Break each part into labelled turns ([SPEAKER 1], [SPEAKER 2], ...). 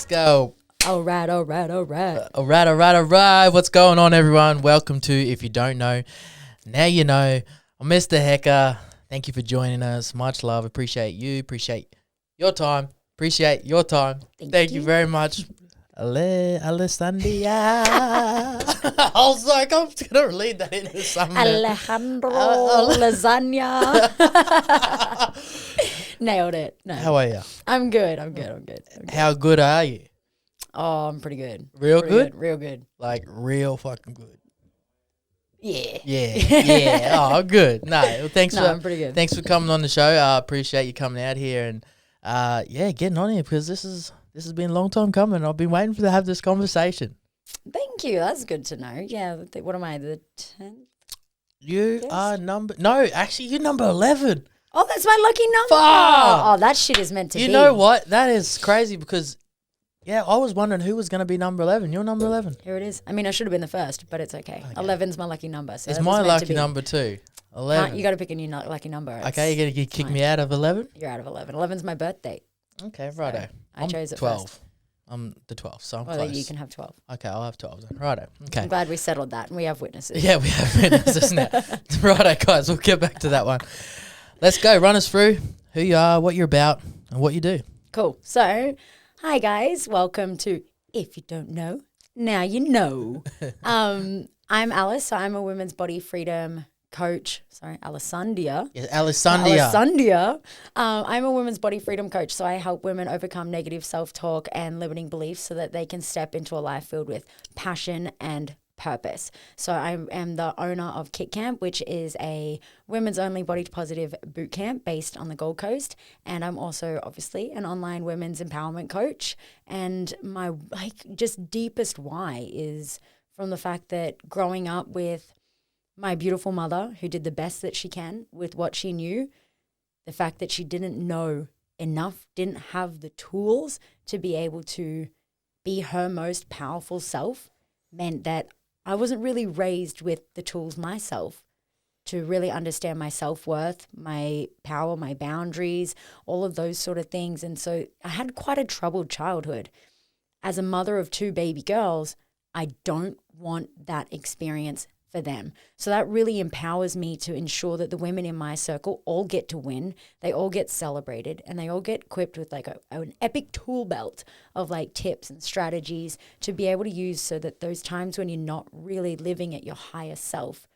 [SPEAKER 1] go.
[SPEAKER 2] All right.
[SPEAKER 1] All right. What's going on, everyone? Welcome to If You Don't Know, Now You Know. I'm Mr. Hecker. Thank you for joining us. Much love. Appreciate you. Appreciate your time. Thank you very much. Allessandia. I was like, I'm just going to lead that into something.
[SPEAKER 2] Alejandro lasagna. Nailed it. No.
[SPEAKER 1] How are you?
[SPEAKER 2] I'm good.
[SPEAKER 1] How good are you?
[SPEAKER 2] Oh, I'm pretty good.
[SPEAKER 1] Real good?
[SPEAKER 2] Real good.
[SPEAKER 1] Like real fucking good.
[SPEAKER 2] Yeah.
[SPEAKER 1] Yeah. Oh, good. No,
[SPEAKER 2] I'm pretty good.
[SPEAKER 1] Thanks for coming on the show. I appreciate you coming out here and getting on here because this has been a long time coming. I've been waiting to have this conversation.
[SPEAKER 2] Thank you. That's good to know. Yeah. What am I? The 10th?
[SPEAKER 1] You are you're number 11.
[SPEAKER 2] Oh, that's my lucky number.
[SPEAKER 1] Fuck.
[SPEAKER 2] Oh, that shit is meant to be.
[SPEAKER 1] You know what? That is crazy because, I was wondering who was going to be number 11. You're number 11.
[SPEAKER 2] Here it is. I mean, I should have been the first, but it's okay. 11's my lucky number. So
[SPEAKER 1] it's my lucky number too. 11.
[SPEAKER 2] You got to pick a new lucky number.
[SPEAKER 1] Okay, you're going to kick me out of 11?
[SPEAKER 2] You're out of 11. 11's my birthday.
[SPEAKER 1] Okay, righto.
[SPEAKER 2] So I chose it
[SPEAKER 1] 12.
[SPEAKER 2] first.
[SPEAKER 1] I'm the 12th, so I'm
[SPEAKER 2] well,
[SPEAKER 1] close.
[SPEAKER 2] Then you can have 12.
[SPEAKER 1] Okay, I'll have 12 then. Righto. Okay.
[SPEAKER 2] I'm glad we settled that and we have witnesses.
[SPEAKER 1] Yeah, we have witnesses now. Righto, guys, we'll get back to that one. Let's go. Run us through who you are, what you're about, and what you do.
[SPEAKER 2] Cool. So, hi guys. Welcome to If You Don't Know, Now You Know. I'm Alice. So I'm a women's body freedom coach. Sorry, Allessandia.
[SPEAKER 1] Yeah, Allessandia.
[SPEAKER 2] Allessandia. I'm a women's body freedom coach. So I help women overcome negative self-talk and limiting beliefs so that they can step into a life filled with passion and purpose. So I am the owner of Iydknyk, which is a women's only body positive boot camp based on the Gold Coast. And I'm also obviously an online women's empowerment coach. And my just deepest why is from the fact that growing up with my beautiful mother who did the best that she can with what she knew, the fact that she didn't know enough, didn't have the tools to be able to be her most powerful self, meant that I wasn't really raised with the tools myself to really understand my self-worth, my power, my boundaries, all of those sort of things. And so I had quite a troubled childhood. As a mother of 2 baby girls, I don't want that experience for them. So that really empowers me to ensure that the women in my circle all get to win. They all get celebrated and they all get equipped with like an epic tool belt of like tips and strategies to be able to use so that those times when you're not really living at your highest self,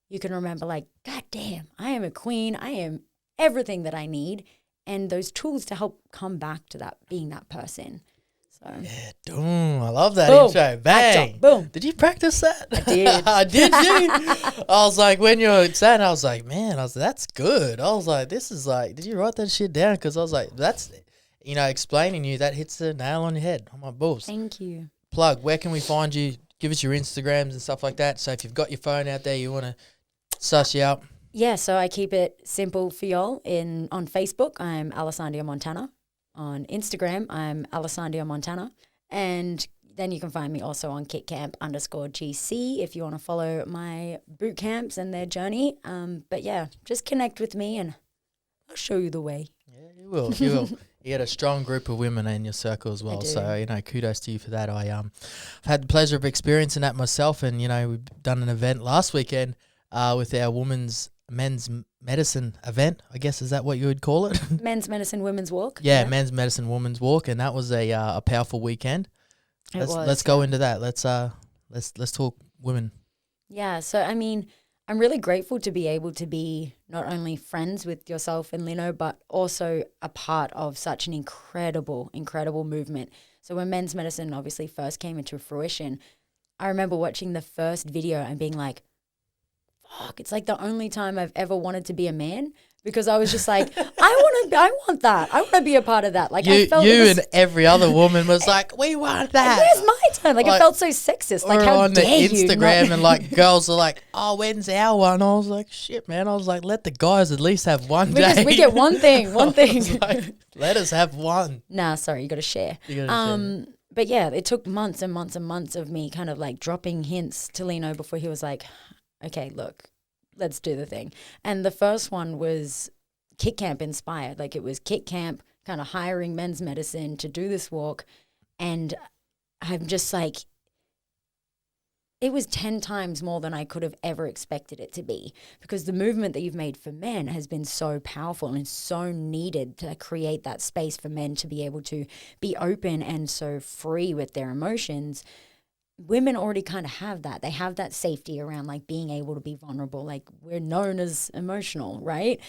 [SPEAKER 2] you can remember like, God damn, I am a queen. I am everything that I need. And those tools to help come back to that, being that person. So.
[SPEAKER 1] Yeah, boom. I love that
[SPEAKER 2] Boom.
[SPEAKER 1] intro. Bang.
[SPEAKER 2] Boom.
[SPEAKER 1] Did you practice that?
[SPEAKER 2] I did.
[SPEAKER 1] Did you? I was like, when you were saying, I was like, man, that's good. I was like, this is like, did you write that shit down? Because I was like, that's, explaining you, that hits the nail on your head. On my balls.
[SPEAKER 2] Thank you.
[SPEAKER 1] Plug, where can we find you? Give us your Instagrams and stuff like that. So if you've got your phone out there, you want to suss you up.
[SPEAKER 2] Yeah, so I keep it simple for y'all. On Facebook, I'm Allessandia Montana. On Instagram, I'm Allessandia Montana. And then you can find me also on Iydknyk_GC if you want to follow my boot camps and their journey. But yeah, just connect with me and I'll show you the way.
[SPEAKER 1] Yeah, you will. You will. You had a strong group of women in your circle as well. So, kudos to you for that. I've had the pleasure of experiencing that myself. And, we've done an event last weekend with our men's medicine event, I guess. Is that what you would call it?
[SPEAKER 2] Men's medicine, women's walk.
[SPEAKER 1] Yeah, men's medicine, women's walk. And that was a powerful weekend. Let's go into that. Let's talk women.
[SPEAKER 2] Yeah. So, I mean, I'm really grateful to be able to be not only friends with yourself and Lino, but also a part of such an incredible, incredible movement. So when men's medicine obviously first came into fruition, I remember watching the first video and being like, fuck, it's like the only time I've ever wanted to be a man, because I was just like, I want that. I want to be a part of that. Like I felt
[SPEAKER 1] and every other woman was like, we want that.
[SPEAKER 2] Where's my turn? Like it felt so sexist. Like how
[SPEAKER 1] on the
[SPEAKER 2] dare you
[SPEAKER 1] Instagram and like girls are like, oh, when's our one? I was like, shit, man. I was like, let the guys at least have one day.
[SPEAKER 2] We get one thing.
[SPEAKER 1] Like, let us have one.
[SPEAKER 2] Nah, sorry, you got to share. But yeah, it took months and months and months of me kind of like dropping hints to Lino before he was like, okay, look, let's do the thing. And the first one was Iydknyk inspired. Like it was Iydknyk kind of hiring men's medicine to do this walk. And I'm just like, it was 10 times more than I could have ever expected it to be, because the movement that you've made for men has been so powerful and so needed to create that space for men to be able to be open and so free with their emotions. Women already kind of have that. They have that safety around like being able to be vulnerable. Like, we're known as emotional, right?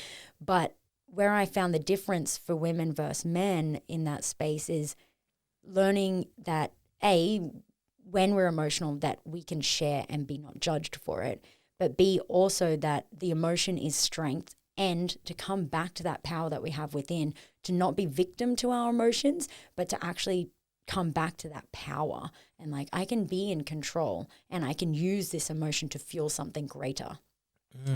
[SPEAKER 2] But where I found the difference for women versus men in that space is learning that, when we're emotional, that we can share and be not judged for it, but B, also that the emotion is strength, and to come back to that power that we have within, to not be victim to our emotions, but to actually come back to that power. And like, I can be in control and I can use this emotion to fuel something greater.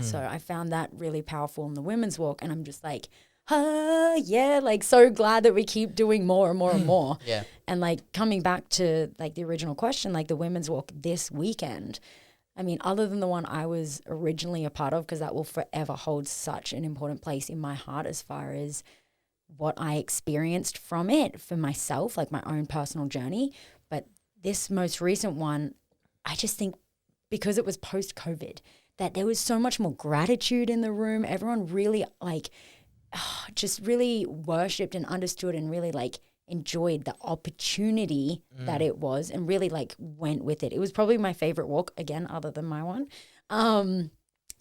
[SPEAKER 2] So I found that really powerful in the women's walk, and I'm just like, yeah, like so glad that we keep doing more and more and more.
[SPEAKER 1] Yeah.
[SPEAKER 2] And like coming back to like the original question, like the women's walk this weekend, I mean, other than the one I was originally a part of, because that will forever hold such an important place in my heart as far as what I experienced from it for myself, like my own personal journey. But this most recent one, I just think because it was post-COVID, that there was so much more gratitude in the room. Everyone really like just really worshipped and understood and really like enjoyed the opportunity that it was, and really like went with it. It was probably my favorite walk, again, other than my one,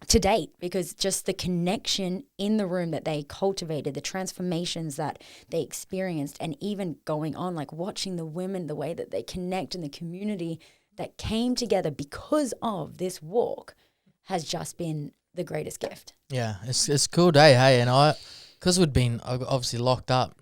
[SPEAKER 2] to date, because just the connection in the room that they cultivated, the transformations that they experienced, and even going on, like watching the women, the way that they connect, and the community that came together because of this walk has just been the greatest gift.
[SPEAKER 1] Yeah, it's a cool day, hey, and because we'd been obviously locked up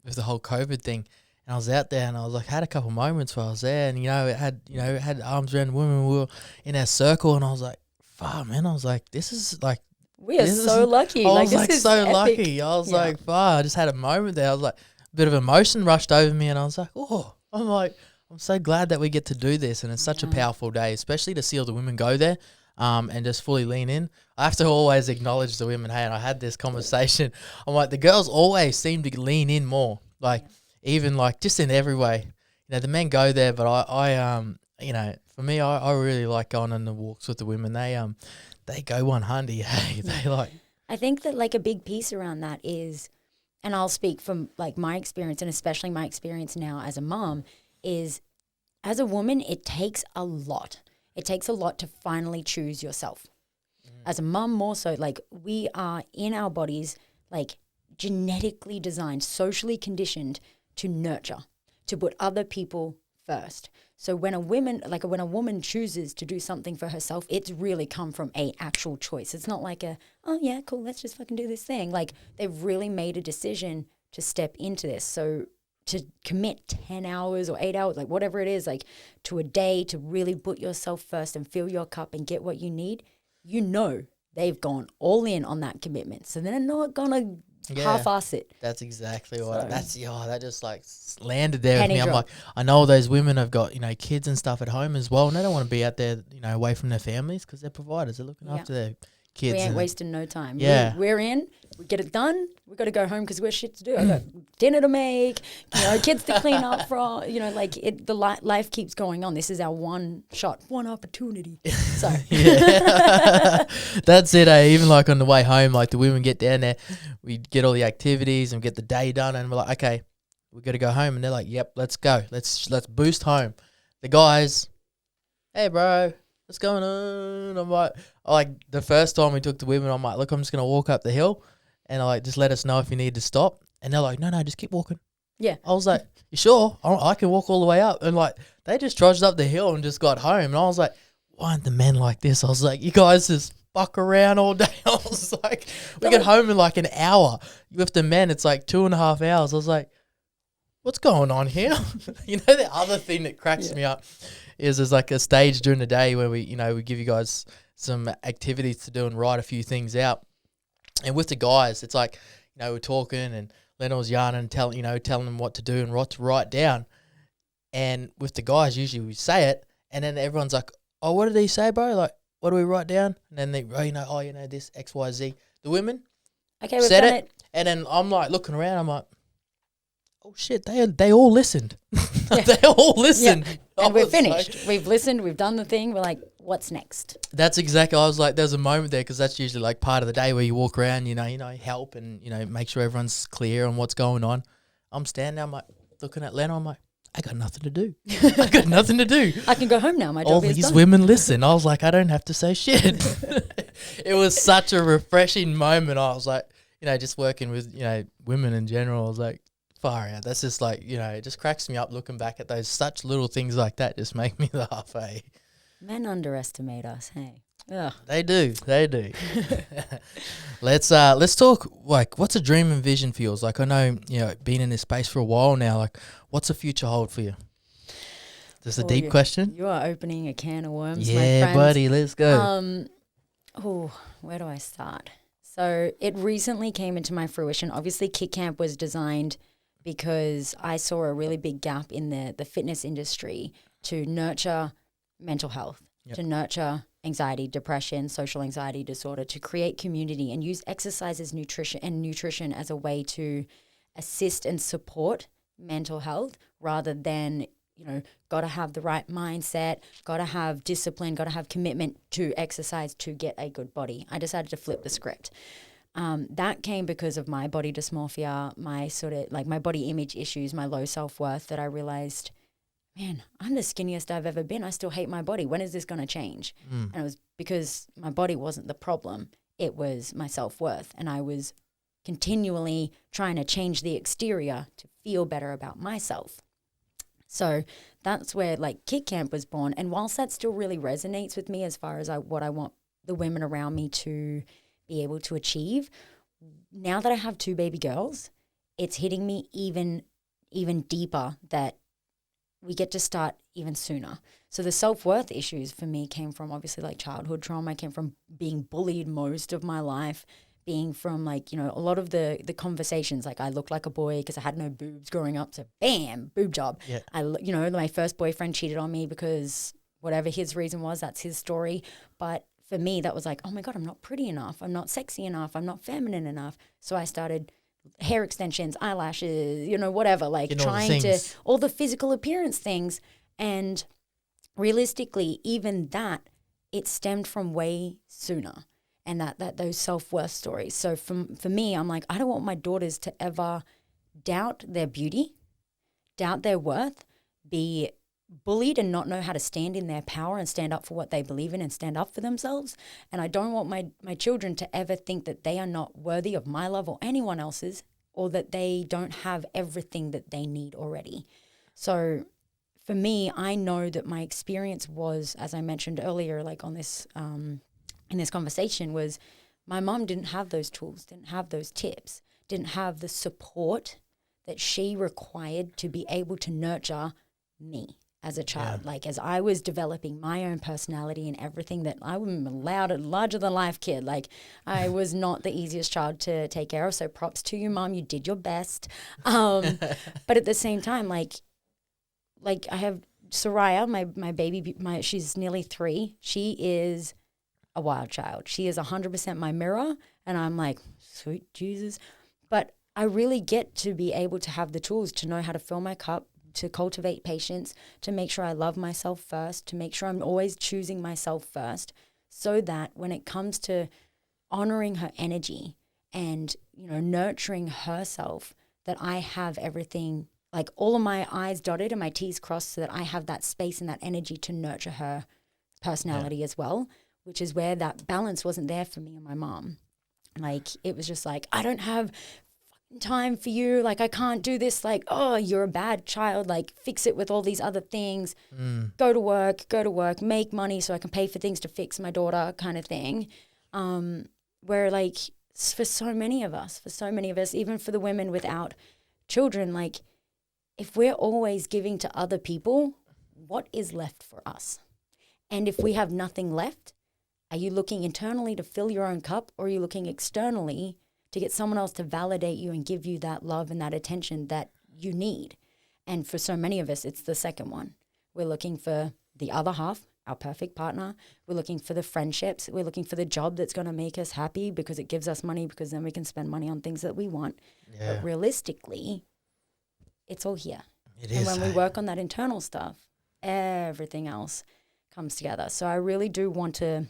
[SPEAKER 1] with the whole COVID thing, and I was out there, and I was like, had a couple moments where I was there, and it had arms around women, we were in our circle, and I was like, fuck, man, I was like, this is like,
[SPEAKER 2] we are so lucky.
[SPEAKER 1] I was like
[SPEAKER 2] this is
[SPEAKER 1] so
[SPEAKER 2] epic.
[SPEAKER 1] lucky. I was like, fuck, I just had a moment there. I was like, a bit of emotion rushed over me, and I was like, oh, I'm so glad that we get to do this, and it's such a powerful day, especially to see all the women go there. And just fully lean in. I have to always acknowledge the women. Hey, and I had this conversation. I'm like, the girls always seem to lean in more. Like, even like just in every way. The men go there, but I for me, I really like going on the walks with the women. They go 100. Hey, they like.
[SPEAKER 2] I think that like a big piece around that is, and I'll speak from like my experience, and especially my experience now as a mom, is as a woman, it takes a lot. It takes a lot to finally choose yourself. As a mum, more so, like we are in our bodies, like genetically designed, socially conditioned to nurture, to put other people first. So when a woman chooses to do something for herself, it's really come from a actual choice. It's not like oh yeah, cool, let's just fucking do this thing. Like they've really made a decision to step into this. So to commit 10 hours or 8 hours, like whatever it is, like to a day, to really put yourself first and fill your cup and get what you need, they've gone all in on that commitment. So they're not going to half-ass it.
[SPEAKER 1] That's exactly what, that just like landed there with me. I'm like, I know those women have got, kids and stuff at home as well, and they don't want to be out there, away from their families, because they're providers. They're looking after their kids.
[SPEAKER 2] We ain't wasting no time.
[SPEAKER 1] Yeah.
[SPEAKER 2] We're in, we get it done, we got to go home because we're shit to do. I got dinner to make, kids to clean up for, life keeps going on. This is our one shot, one opportunity. So
[SPEAKER 1] that's it. Even like on the way home, like the women get down there, we get all the activities and get the day done, and we're like, okay, we got to go home, and they're like, yep, let's go, let's boost home. The guys, hey bro, what's going on? I'm like the first time we took the women, I'm like, look, I'm just gonna walk up the hill, and just let us know if you need to stop. And they're like, no, just keep walking.
[SPEAKER 2] Yeah.
[SPEAKER 1] I was like, you sure? I can walk all the way up. And like they just trudged up the hill and just got home. And I was like, why aren't the men like this? I was like, you guys just fuck around all day. I was like, we get home in like an hour. With the men, it's like 2.5 hours. I was like, what's going on here? The other thing that cracks me up is there's like a stage during the day where we give you guys some activities to do and write a few things out. And with the guys, it's like, we're talking and Lennell's yarning and telling them what to do and what to write down. And with the guys, usually we say it, and then everyone's like, oh, what did he say, bro? Like, what do we write down? And then they, this X, Y, Z. The women
[SPEAKER 2] we've
[SPEAKER 1] said
[SPEAKER 2] done it.
[SPEAKER 1] and then I'm like looking around, I'm like, oh, oh shit, they all listened.
[SPEAKER 2] Yeah.
[SPEAKER 1] They all listened.
[SPEAKER 2] Yeah. And we're finished. We've listened. We've done the thing. We're like, what's next?
[SPEAKER 1] That's exactly. I was like, there's a moment there because that's usually like part of the day where you walk around, help and make sure everyone's clear on what's going on. I'm standing there, I'm like looking at Lena. I'm like, I got nothing to do. I got nothing to do.
[SPEAKER 2] I can go home now. My job
[SPEAKER 1] All
[SPEAKER 2] is
[SPEAKER 1] these
[SPEAKER 2] done.
[SPEAKER 1] women listen. I was like, I don't have to say shit. It was such a refreshing moment. I was like, just working with women in general. I was like, far out. That's just like, it just cracks me up looking back at those such little things like that. Just make me laugh.
[SPEAKER 2] Men underestimate us. Hey. Ugh.
[SPEAKER 1] They do. Let's talk, like, what's a dream and vision for yours? Like, I know, being in this space for a while now, like, what's the future hold for you? Just a deep question.
[SPEAKER 2] You are opening a can of worms, my
[SPEAKER 1] Yeah,
[SPEAKER 2] friends.
[SPEAKER 1] buddy, let's go.
[SPEAKER 2] Where do I start? So it recently came into my fruition. Obviously, Kick Camp was designed because I saw a really big gap in the fitness industry to nurture mental health, to nurture anxiety, depression, social anxiety disorder, to create community and use exercise as nutrition as a way to assist and support mental health rather than, got to have the right mindset, got to have discipline, got to have commitment to exercise to get a good body. I decided to flip the script. That came because of my body dysmorphia, my sort of like my body image issues, my low self-worth, that I realized, man, I'm the skinniest I've ever been. I still hate my body. When is this going to change? And it was because my body wasn't the problem. It was my self-worth. And I was continually trying to change the exterior to feel better about myself. So that's where like Kick Camp was born. And whilst that still really resonates with me as far as what I want the women around me to be able to achieve, now that I have 2 baby girls, it's hitting me even deeper that we get to start even sooner. So the self-worth issues for me came from obviously like childhood trauma. I came from being bullied most of my life, being from like, a lot of the conversations, like I looked like a boy because I had no boobs growing up. So bam, boob job. Yeah. My first boyfriend cheated on me because whatever his reason was, that's his story. But for me, that was like, oh my God, I'm not pretty enough. I'm not sexy enough. I'm not feminine enough. So I started hair extensions, eyelashes, whatever, like trying to, all the physical appearance things. And realistically, even that, it stemmed from way sooner. And that those self-worth stories. So for me, I'm like, I don't want my daughters to ever doubt their beauty, doubt their worth, be bullied and not know how to stand in their power and stand up for what they believe in and stand up for themselves. And I don't want my children to ever think that they are not worthy of my love or anyone else's, or that they don't have everything that they need already. So for me, I know that my experience was, as I mentioned earlier, like on this in this conversation, was my mom didn't have those tools, didn't have those tips, didn't have the support that she required to be able to nurture me as a child. Like as I was developing my own personality and everything, that I was a larger than life kid. Like I was not the easiest child to take care of. So props to you, Mom. You did your best. But at the same time, like I have Soraya, my baby, she's nearly 3. She is a wild child. She is 100% my mirror. And I'm like, sweet Jesus. But I really get to be able to have the tools to know how to fill my cup, to cultivate patience, to make sure I love myself first, to make sure I'm always choosing myself first, so that when it comes to honoring her energy and, nurturing herself, that I have everything, like all of my I's dotted and my T's crossed, so that I have that space and that energy to nurture her personality as well, which is where that balance wasn't there for me and my mom. Like, it was just like, I don't have time for you. Like, I can't do this. Like, oh, you're a bad child. Like, fix it with all these other things. Go to work, make money so I can pay for things to fix my daughter, kind of thing. Where, like, for so many of us, even for the women without children, like, if we're always giving to other people, what is left for us? And if we have nothing left, are you looking internally to fill your own cup, or are you looking externally to get someone else to validate you and give you that love and that attention that you need? And for so many of us, it's the second one. We're looking for the other half, our perfect partner. We're looking for the friendships. We're looking for the job that's going to make us happy because it gives us money, because then we can spend money on things that we want. Yeah. But realistically, it's all here.
[SPEAKER 1] It
[SPEAKER 2] and
[SPEAKER 1] is.
[SPEAKER 2] when we work on that internal stuff, everything else comes together. So I really do want to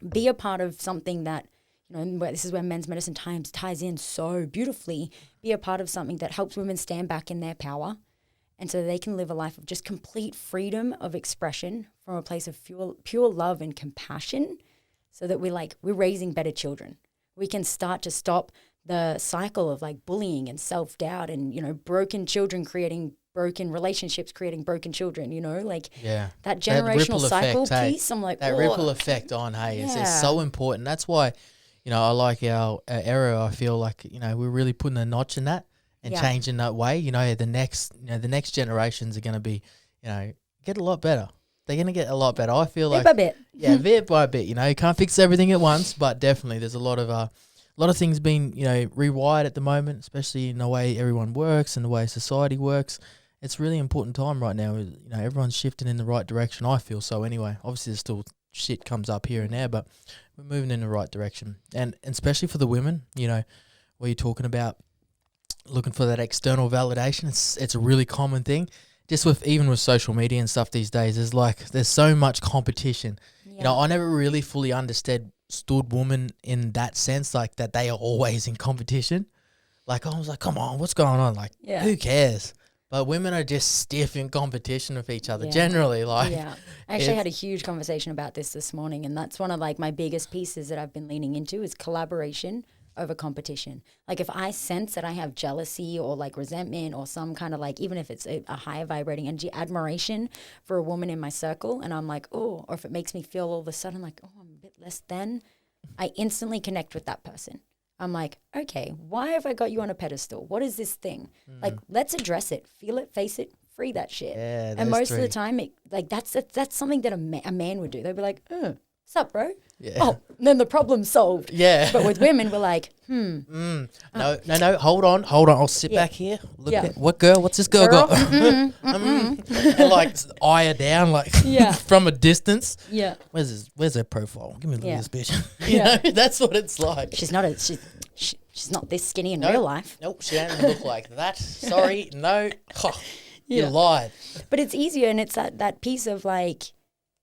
[SPEAKER 2] be a part of something that, this is where men's medicine ties in so beautifully, be a part of something that helps women stand back in their power, and so they can live a life of just complete freedom of expression from a place of pure love and compassion, so that we're raising better children. We can start to stop the cycle of like bullying and self-doubt and, broken children creating broken relationships, creating broken children, that generational cycle piece. I'm like,
[SPEAKER 1] that ripple effect on, it's so important. That's why, I like our era. I feel like, we're really putting a notch in that and changing that way. The next generations are going to be, get a lot better. They're going to get a lot better. I feel like
[SPEAKER 2] bit by bit.
[SPEAKER 1] Yeah, bit by bit. You can't fix everything at once, but definitely there's a lot of things being, rewired at the moment, especially in the way everyone works and the way society works. It's really important time right now. Everyone's shifting in the right direction. I feel so anyway. Obviously, there's still shit comes up here and there, but we're moving in the right direction. And especially for the women, where you're talking about looking for that external validation, it's a really common thing. Just even with social media and stuff these days, there's so much competition.
[SPEAKER 2] Yeah.
[SPEAKER 1] I never really fully understood women in that sense, like that they are always in competition. Like I was like, come on, what's going on? Like, who cares? But women are just stiff in competition with each other generally. I
[SPEAKER 2] actually had a huge conversation about this morning, and that's one of like my biggest pieces that I've been leaning into is collaboration over competition. Like if I sense that I have jealousy or like resentment or some kind of like, even if it's a higher vibrating energy, admiration for a woman in my circle, and I'm like, oh, or if it makes me feel all of a sudden like, oh, I'm a bit less than, I instantly connect with that person. I'm like, okay, why have I got you on a pedestal? What is this thing? Like, let's address it, feel it, face it, free that shit.
[SPEAKER 1] Yeah,
[SPEAKER 2] and most of the time, that's something that a man would do. They'd be like, what's up, bro?
[SPEAKER 1] Yeah.
[SPEAKER 2] Oh, then the problem's solved.
[SPEAKER 1] Yeah.
[SPEAKER 2] But with women, we're like,
[SPEAKER 1] No, hold on. I'll sit back here. Look at what girl? What's this girl got? And like eye her down, like from a distance.
[SPEAKER 2] Yeah.
[SPEAKER 1] Where's her profile? Give me a look at this bitch. That's what it's like.
[SPEAKER 2] She's not this skinny in real life.
[SPEAKER 1] Nope, she don't look like that. Sorry, no. You lied.
[SPEAKER 2] But it's easier, and it's that piece of like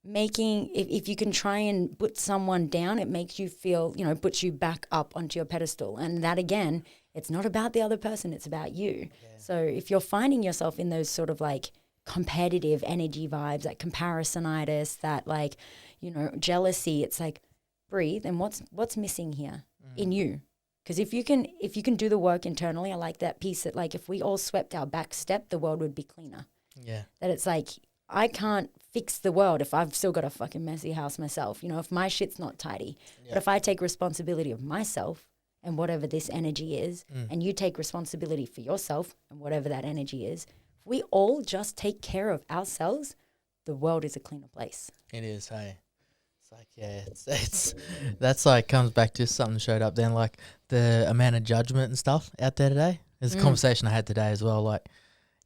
[SPEAKER 2] making, if you can try and put someone down, it makes you feel, puts you back up onto your pedestal. And that again, it's not about the other person, it's about you. Yeah. So if you're finding yourself in those sort of like competitive energy vibes, that comparisonitis, that like, jealousy, it's like breathe, and what's missing here in you? Because if you can do the work internally, I like that piece that like if we all swept our back step, the world would be cleaner.
[SPEAKER 1] Yeah.
[SPEAKER 2] That it's like, I can't fix the world if I've still got a fucking messy house myself, if my shit's not tidy. Yeah. But if I take responsibility of myself and whatever this energy is, and you take responsibility for yourself and whatever that energy is, if we all just take care of ourselves, the world is a cleaner place.
[SPEAKER 1] It is, hey. It's like, it's that's like comes back to something showed up then, like the amount of judgment and stuff out there today. There's a conversation I had today as well, like,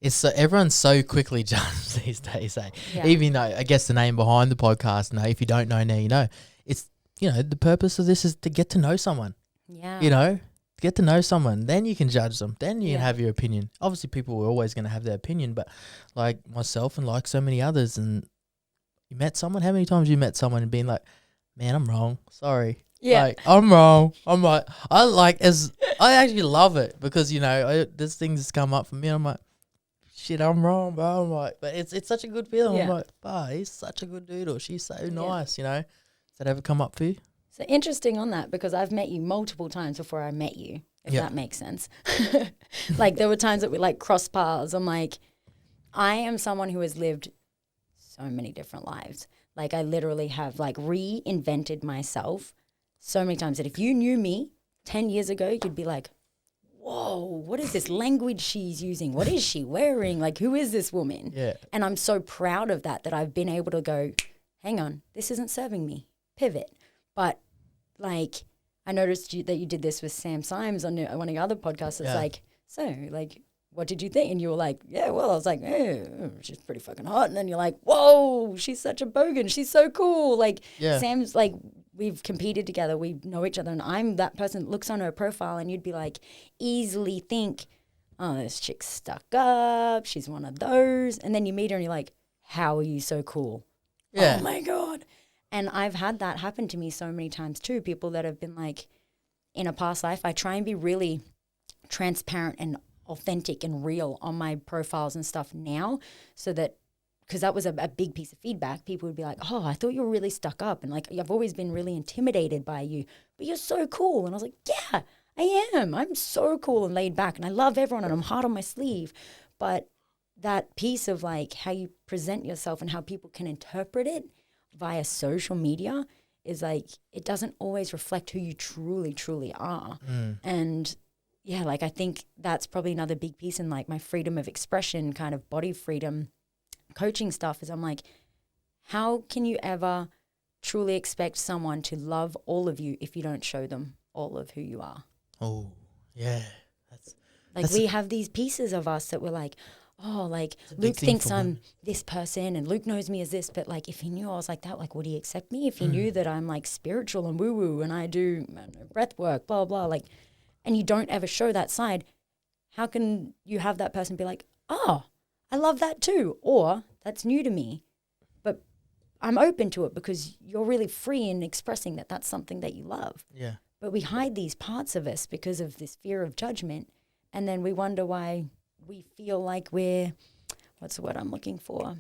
[SPEAKER 1] it's so, everyone's so quickly judged these days, eh? Yeah. Even though I guess the name behind the podcast, if you don't know now, you know. It's, the purpose of this is to get to know someone.
[SPEAKER 2] Yeah.
[SPEAKER 1] Get to know someone. Then you can judge them. Then you can have your opinion. Obviously, people are always going to have their opinion, but like myself and like so many others, and you met someone, how many times you met someone and been like, man, I'm wrong. Sorry.
[SPEAKER 2] Yeah.
[SPEAKER 1] Like, I'm wrong. I'm like, I actually love it because, there's things that's come up for me and I'm like, shit, I'm wrong, bro. I'm like, but it's such a good feeling.
[SPEAKER 2] Yeah.
[SPEAKER 1] I'm like, bah, he's such a good dude, or she's so nice, Does that ever come up for you?
[SPEAKER 2] So interesting on that, because I've met you multiple times before I met you, if that makes sense. Like there were times that we like cross paths. I'm like, I am someone who has lived so many different lives. Like I literally have like reinvented myself so many times that if you knew me 10 years ago, you'd be like, whoa, what is this language she's using? What is she wearing? Like, who is this woman?
[SPEAKER 1] Yeah.
[SPEAKER 2] And I'm so proud of that I've been able to go, hang on, this isn't serving me. Pivot. But, like, I noticed that you did this with Sam Symes on one of your other podcasts. It's like, so, like, what did you think? And you were like, yeah, well, I was like, she's pretty fucking hot. And then you're like, whoa, she's such a bogan. She's so cool. Like, Sam's like, we've competed together. We know each other. And I'm that person that looks on her profile and you'd be like, easily think, oh, this chick's stuck up. She's one of those. And then you meet her and you're like, how are you so cool?
[SPEAKER 1] Yeah.
[SPEAKER 2] Oh my God. And I've had that happen to me so many times too. People that have been like, in a past life, I try and be really transparent and authentic and real on my profiles and stuff now, so that, because that was a big piece of feedback. People would be like, oh, I thought you were really stuck up. And like, I've always been really intimidated by you, but you're so cool. And I was like, yeah, I am. I'm so cool and laid back and I love everyone and I'm hard on my sleeve. But that piece of like how you present yourself and how people can interpret it via social media is like, it doesn't always reflect who you truly, truly are. And yeah, like I think that's probably another big piece in like my freedom of expression, kind of body freedom coaching stuff, is I'm like, how can you ever truly expect someone to love all of you if you don't show them all of who you are?
[SPEAKER 1] Oh, yeah.
[SPEAKER 2] That's we have these pieces of us that we're like, oh, like Luke thinks I'm this person and Luke knows me as this, but like if he knew I was like that, like would he accept me? If he knew that I'm like spiritual and woo-woo and I do breath work, blah, blah, like, and you don't ever show that side, how can you have that person be like, oh, I love that too, or that's new to me, but I'm open to it because you're really free in expressing that that's something that you love.
[SPEAKER 1] Yeah.
[SPEAKER 2] But we hide these parts of us because of this fear of judgment, and then we wonder why we feel like we're, what's the word I'm looking for?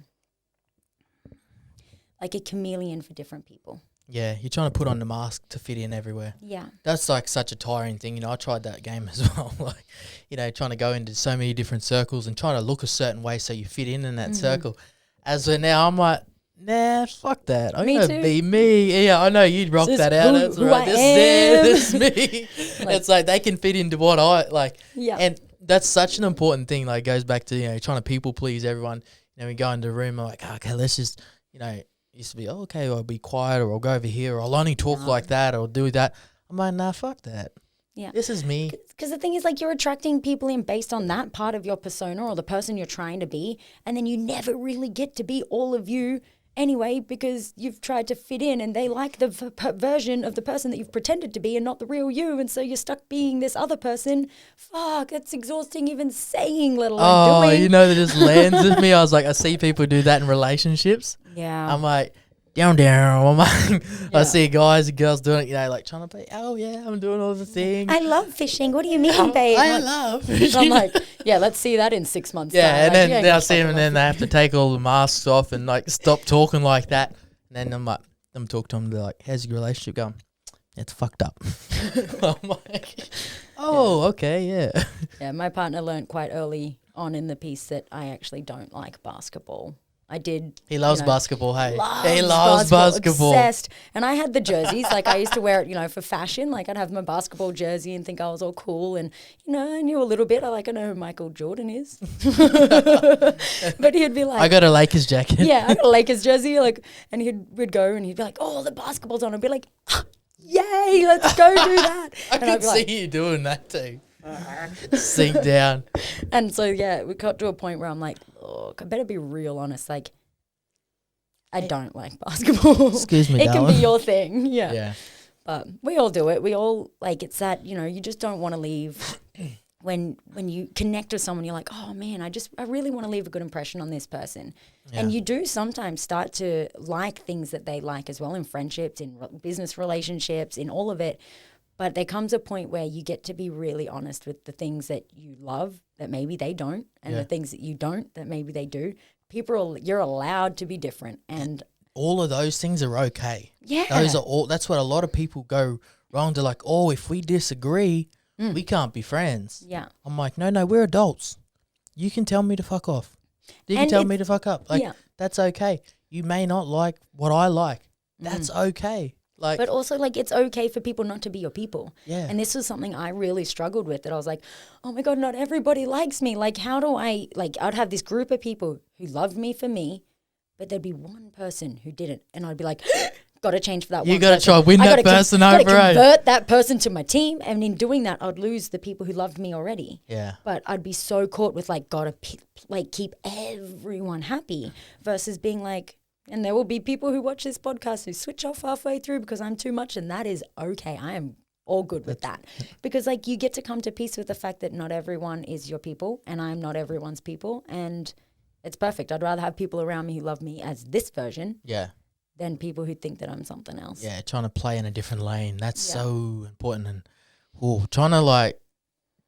[SPEAKER 2] Like a chameleon for different people.
[SPEAKER 1] Yeah, you're trying to put on the mask to fit in everywhere.
[SPEAKER 2] Yeah.
[SPEAKER 1] That's like such a tiring thing. You know, I tried that game as well. Like, you know, trying to go into so many different circles and trying to look a certain way so you fit in that circle. As for now, I'm like, nah, fuck that. I'm going to be me. Yeah, I know you'd rock that out. That's right. This is me. Like, it's like they can fit into what I like.
[SPEAKER 2] Yeah.
[SPEAKER 1] And that's such an important thing. Like, goes back to, you know, trying to people please everyone. You know, we go into the room, I'm like, okay, let's just, you know, used to be, oh, okay, I'll be quiet, or I'll go over here, or I'll only talk like that, or do that. I'm like, nah, fuck that.
[SPEAKER 2] Yeah.
[SPEAKER 1] This is me.
[SPEAKER 2] Because the thing is, like, you're attracting people in based on that part of your persona or the person you're trying to be, and then you never really get to be all of you anyway because you've tried to fit in and they like the version of the person that you've pretended to be and not the real you, and so you're stuck being this other person. Fuck, that's exhausting even saying, let alone doing.
[SPEAKER 1] Oh, you know, that just lands with me. I was like, I see people do that in relationships.
[SPEAKER 2] Yeah.
[SPEAKER 1] I'm like, down. I'm like, I see guys and girls doing it, you know, like trying to be, oh yeah, I'm doing all the things.
[SPEAKER 2] I love fishing. What do you mean, babe?
[SPEAKER 1] I love fishing.
[SPEAKER 2] I'm like, yeah, let's see that in 6 months.
[SPEAKER 1] Yeah,
[SPEAKER 2] time.
[SPEAKER 1] and
[SPEAKER 2] Like,
[SPEAKER 1] then I see them and then they have to take all the masks off and like stop talking like that. And then I'm like, I'm talking to them, they're like, how's your relationship going? It's fucked up. I'm like, oh, okay, yeah.
[SPEAKER 2] Yeah, my partner learned quite early on in the piece that I actually don't like basketball. I did.
[SPEAKER 1] He loves basketball, hey.
[SPEAKER 2] He
[SPEAKER 1] loves basketball.
[SPEAKER 2] Obsessed. And I had the jerseys. Like, I used to wear it, you know, for fashion. Like, I'd have my basketball jersey and think I was all cool. And, you know, I knew a little bit. I know who Michael Jordan is. But he'd be like...
[SPEAKER 1] I got a Lakers jacket.
[SPEAKER 2] Yeah, I got a Lakers jersey. Like, and we'd go and he'd be like, oh, the basketball's on. I'd be like, yay, let's go do that.
[SPEAKER 1] I could see you doing that too. Sink down.
[SPEAKER 2] And so, yeah, we got to a point where I'm like, oh, I better be real honest. Like, I don't like basketball.
[SPEAKER 1] Excuse me,
[SPEAKER 2] It
[SPEAKER 1] darling.
[SPEAKER 2] can be your thing. Yeah.
[SPEAKER 1] Yeah.
[SPEAKER 2] But we all do it. We all, like, it's that, you know, you just don't want to leave. When you connect with someone, you're like, oh, man, I really want to leave a good impression on this person. Yeah. And you do sometimes start to like things that they like as well, in friendships, in business relationships, in all of it. But there comes a point where you get to be really honest with the things that you love that maybe they don't, and the things that you don't that maybe they do. You're allowed to be different, and
[SPEAKER 1] all of those things are okay.
[SPEAKER 2] Yeah,
[SPEAKER 1] those are all. That's what a lot of people go wrong. They're like, oh, if we disagree, we can't be friends.
[SPEAKER 2] Yeah,
[SPEAKER 1] I'm like, no, we're adults. You can tell me to fuck off. You can tell me to fuck up. Like, that's okay. You may not like what I like. That's okay. Like,
[SPEAKER 2] but also, like, it's okay for people not to be your people.
[SPEAKER 1] Yeah.
[SPEAKER 2] And this was something I really struggled with, that I was like, oh my God, not everybody likes me. Like, how do I'd have this group of people who loved me for me, but there'd be one person who didn't. And I'd be like, got to change for that one person.
[SPEAKER 1] You got to try win that person over.
[SPEAKER 2] Got to convert that person to my team. And in doing that, I'd lose the people who loved me already.
[SPEAKER 1] Yeah.
[SPEAKER 2] But I'd be so caught with, like, got to keep everyone happy versus being like, and there will be people who watch this podcast who switch off halfway through because I'm too much, and that is okay. I am all good with that. Because like you get to come to peace with the fact that not everyone is your people and I'm not everyone's people, and it's perfect. I'd rather have people around me who love me as this version than people who think that I'm something else.
[SPEAKER 1] Yeah, trying to play in a different lane. That's so important. And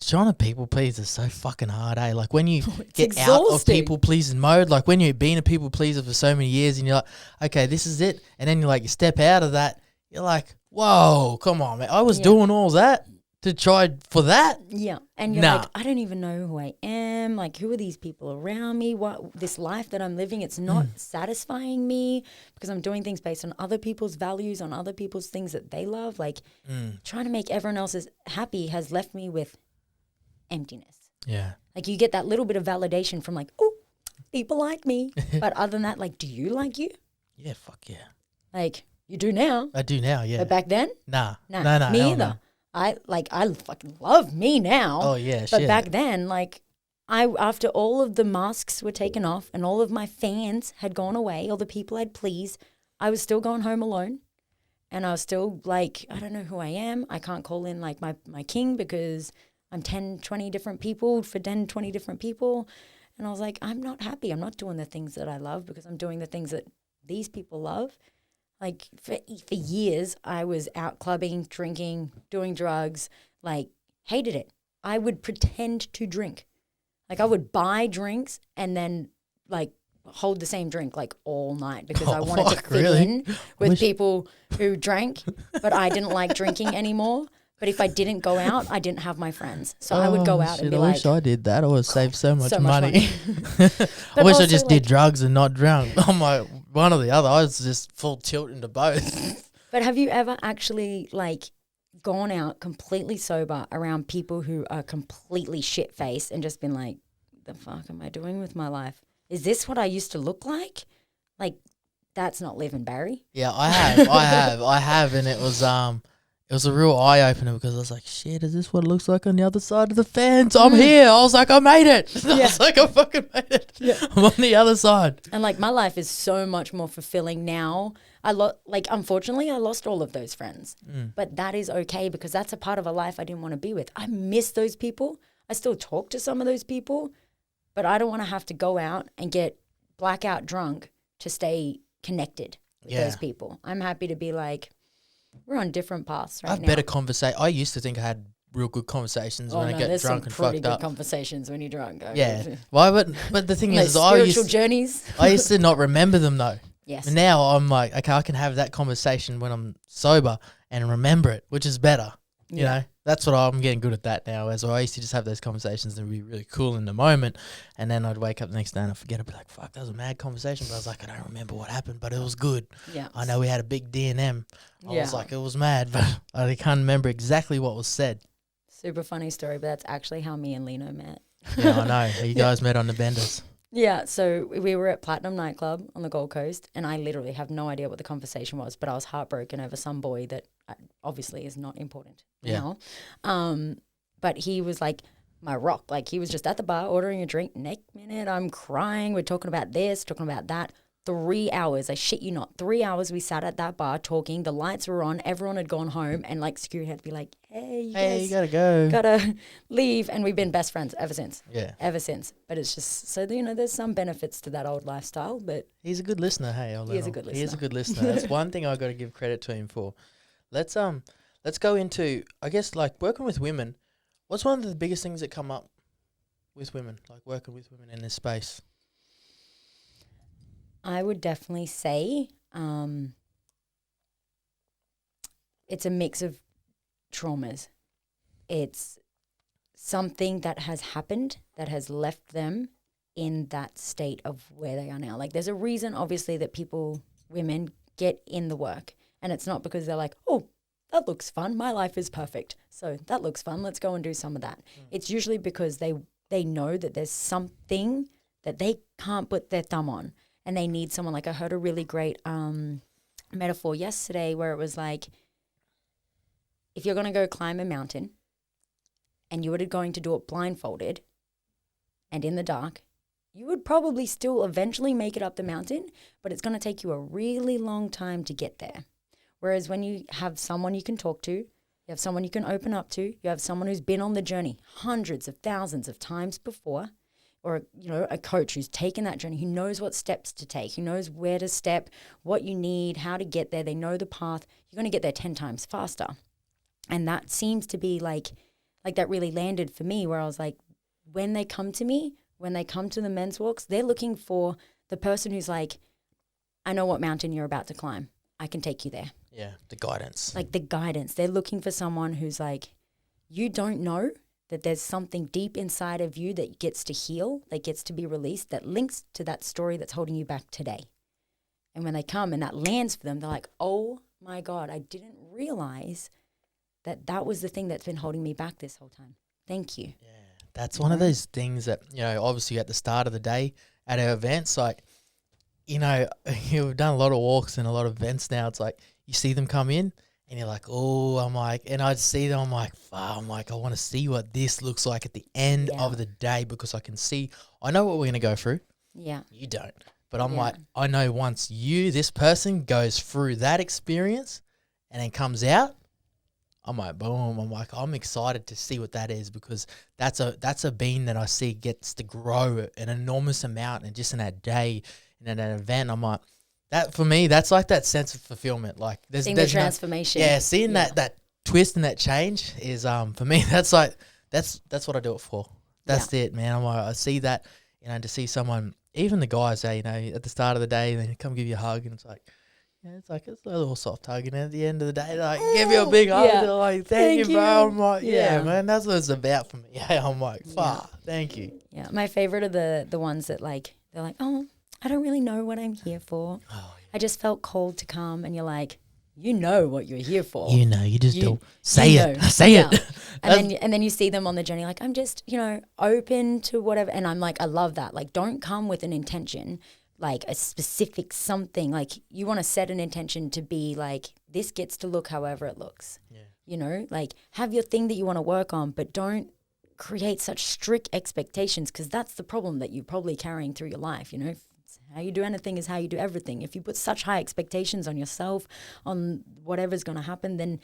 [SPEAKER 1] trying to people please is so fucking hard, eh? Like when you get out of people pleasing mode, like when you've been a people pleaser for so many years and you're like, okay, this is it. And then you step out of that, you're like, whoa, come on, man. I was doing all that to try for that?
[SPEAKER 2] Yeah. And you're like, I don't even know who I am. Like, who are these people around me? What this life that I'm living, it's not satisfying me because I'm doing things based on other people's values, on other people's things that they love. Like trying to make everyone else happy has left me with emptiness.
[SPEAKER 1] Yeah.
[SPEAKER 2] Like you get that little bit of validation from like, oh, people like me. But other than that, like, do you like you?
[SPEAKER 1] Yeah, fuck yeah.
[SPEAKER 2] Like, you do now.
[SPEAKER 1] I do now, yeah.
[SPEAKER 2] But back then?
[SPEAKER 1] Nah.
[SPEAKER 2] Me either. No. I fucking love me now.
[SPEAKER 1] Oh yeah,
[SPEAKER 2] but back then, like, after all of the masks were taken off and all of my fans had gone away, all the people I'd pleased, I was still going home alone. And I was still like, I don't know who I am. I can't call in like my king because I'm 10, 20 different people for 10, 20 different people. And I was like, I'm not happy. I'm not doing the things that I love because I'm doing the things that these people love. Like for years, I was out clubbing, drinking, doing drugs, like hated it. I would pretend to drink. Like I would buy drinks and then like hold the same drink like all night because I wanted to fit in with people who drank, but I didn't like drinking anymore. But if I didn't go out, I didn't have my friends. So I would go out and be like... I wish
[SPEAKER 1] I did that. I would save so much money. I wish I just did drugs and not drunk. I'm like, one or the other. I was just full tilt into both.
[SPEAKER 2] But have you ever actually like gone out completely sober around people who are completely shit-faced and just been like, the fuck am I doing with my life? Is this what I used to look like? Like, that's not living, Barry.
[SPEAKER 1] Yeah, I have. And it was a real eye-opener because I was like, shit, is this what it looks like on the other side of the fence? I'm here. I was like, I made it. I was like, I fucking made it. Yeah. I'm on the other side.
[SPEAKER 2] And like my life is so much more fulfilling now. Unfortunately, I lost all of those friends. But that is okay because that's a part of a life I didn't want to be with. I miss those people. I still talk to some of those people, but I don't want to have to go out and get blackout drunk to stay connected with those people. I'm happy to be like, we're on different paths right now.
[SPEAKER 1] I have better conversation. I used to think I had real good conversations when I get drunk and fucked up.
[SPEAKER 2] There's some pretty good conversations when you're drunk.
[SPEAKER 1] Yeah. Well, but the thing is,
[SPEAKER 2] spiritual journeys.
[SPEAKER 1] I used to not remember them though.
[SPEAKER 2] Yes.
[SPEAKER 1] And now I'm like, okay, I can have that conversation when I'm sober and remember it, which is better. You know, that's what I'm getting good at that now. As I used to just have those conversations and be really cool in the moment, and then I'd wake up the next day and I'd forget. I'd be like, "Fuck, that was a mad conversation," but I was like, "I don't remember what happened, but it was good."
[SPEAKER 2] Yeah,
[SPEAKER 1] I know we had a big D&M. I was like, it was mad, but I can't remember exactly what was said.
[SPEAKER 2] Super funny story, but that's actually how me and Lino met.
[SPEAKER 1] Yeah, I know. You guys met on the Benders.
[SPEAKER 2] Yeah, so we were at Platinum nightclub on the Gold Coast, and I literally have no idea what the conversation was, but I was heartbroken over some boy that obviously is not important now. But he was like my rock. Like he was just at the bar ordering a drink. Next minute, I'm crying. We're talking about this, talking about that. 3 hours, I shit you not, 3 hours we sat at that bar talking. The lights were on. Everyone had gone home, and like security had to be like, hey,
[SPEAKER 1] you gotta go.
[SPEAKER 2] Gotta leave. And we've been best friends ever since.
[SPEAKER 1] Yeah.
[SPEAKER 2] Ever since. But it's just, so, you know, there's some benefits to that old lifestyle, but.
[SPEAKER 1] He's a good listener, hey.
[SPEAKER 2] He is a good listener.
[SPEAKER 1] He is a good listener. That's one thing I got to give credit to him for. Let's go into, I guess, like working with women. What's one of the biggest things that come up with women, like working with women in this space?
[SPEAKER 2] I would definitely say it's a mix of traumas. It's something that has happened that has left them in that state of where they are now. Like there's a reason, obviously, that women get in the work. And it's not because they're like, oh, that looks fun. My life is perfect. So that looks fun. Let's go and do some of that. It's usually because they know that there's something that they can't put their thumb on. And they need someone. Like I heard a really great metaphor yesterday where it was like, if you're going to go climb a mountain and you were going to do it blindfolded and in the dark, you would probably still eventually make it up the mountain, but it's going to take you a really long time to get there. Whereas when you have someone you can talk to, you You have someone you can open up to. You have someone who's been on the journey hundreds of thousands of times before, or, you know, a coach who's taken that journey, who knows what steps to take, who knows where to step, what you need, how to get there. They know the path. You're going to get there 10 times faster. And that seems to be like that really landed for me, where I was like, when they come to me, when they come to the men's walks, they're looking for the person who's like, I know what mountain you're about to climb. I can take you there.
[SPEAKER 1] Yeah, the guidance.
[SPEAKER 2] Like the guidance. They're looking for someone who's like, you don't know that there's something deep inside of you that gets to heal, that gets to be released, that links to that story that's holding you back today. And when they come and that lands for them, they're like, oh my God, I didn't realize that was the thing that's been holding me back this whole time. Thank you.
[SPEAKER 1] Yeah, that's one of those things that, you know, obviously at the start of the day at our events, like, you know, you've done a lot of walks and a lot of events now. It's like you see them come in and you're like, oh, I'm like, and I'd see them, I'm like, fuck, I'm like, I want to see what this looks like at the end of the day, because I can see, I know what we're going to go through.
[SPEAKER 2] Yeah.
[SPEAKER 1] You don't. But I'm like, I know once this person goes through that experience and then comes out, I'm like, boom. I'm like, I'm excited to see what that is, because that's a bean that I see gets to grow an enormous amount, and just in that day, in an event, I'm like, that for me, that's like that sense of fulfillment. Like there's
[SPEAKER 2] the transformation.
[SPEAKER 1] Seeing that twist and that change is for me, that's like that's what I do it for. That's it, man. I'm like, I see that, you know, to see someone, even the guys, you know, at the start of the day, they come give you a hug, and it's like, yeah, it's a little soft hug, and at the end of the day, they're like, give you a big hug, they're like, thank you, bro. I'm like, yeah, man, that's what it's about for me. Yeah, I'm like, fuck, thank you.
[SPEAKER 2] Yeah, my favorite are the ones that like, they're like, oh, I don't really know what I'm here for. Oh, yeah. I just felt called to come, and you're like, you know what you're here for.
[SPEAKER 1] You know, you just don't say it. Say it.
[SPEAKER 2] And then you see them on the journey like, I'm just, you know, open to whatever. And I'm like, I love that. Like, don't come with an intention, like a specific something. Like, you want to set an intention to be like, this gets to look however it looks. Yeah. You know, like, have your thing that you want to work on, but don't create such strict expectations, because that's the problem that you're probably carrying through your life, you know. How you do anything is how you do everything. If you put such high expectations on yourself, on whatever's going to happen, then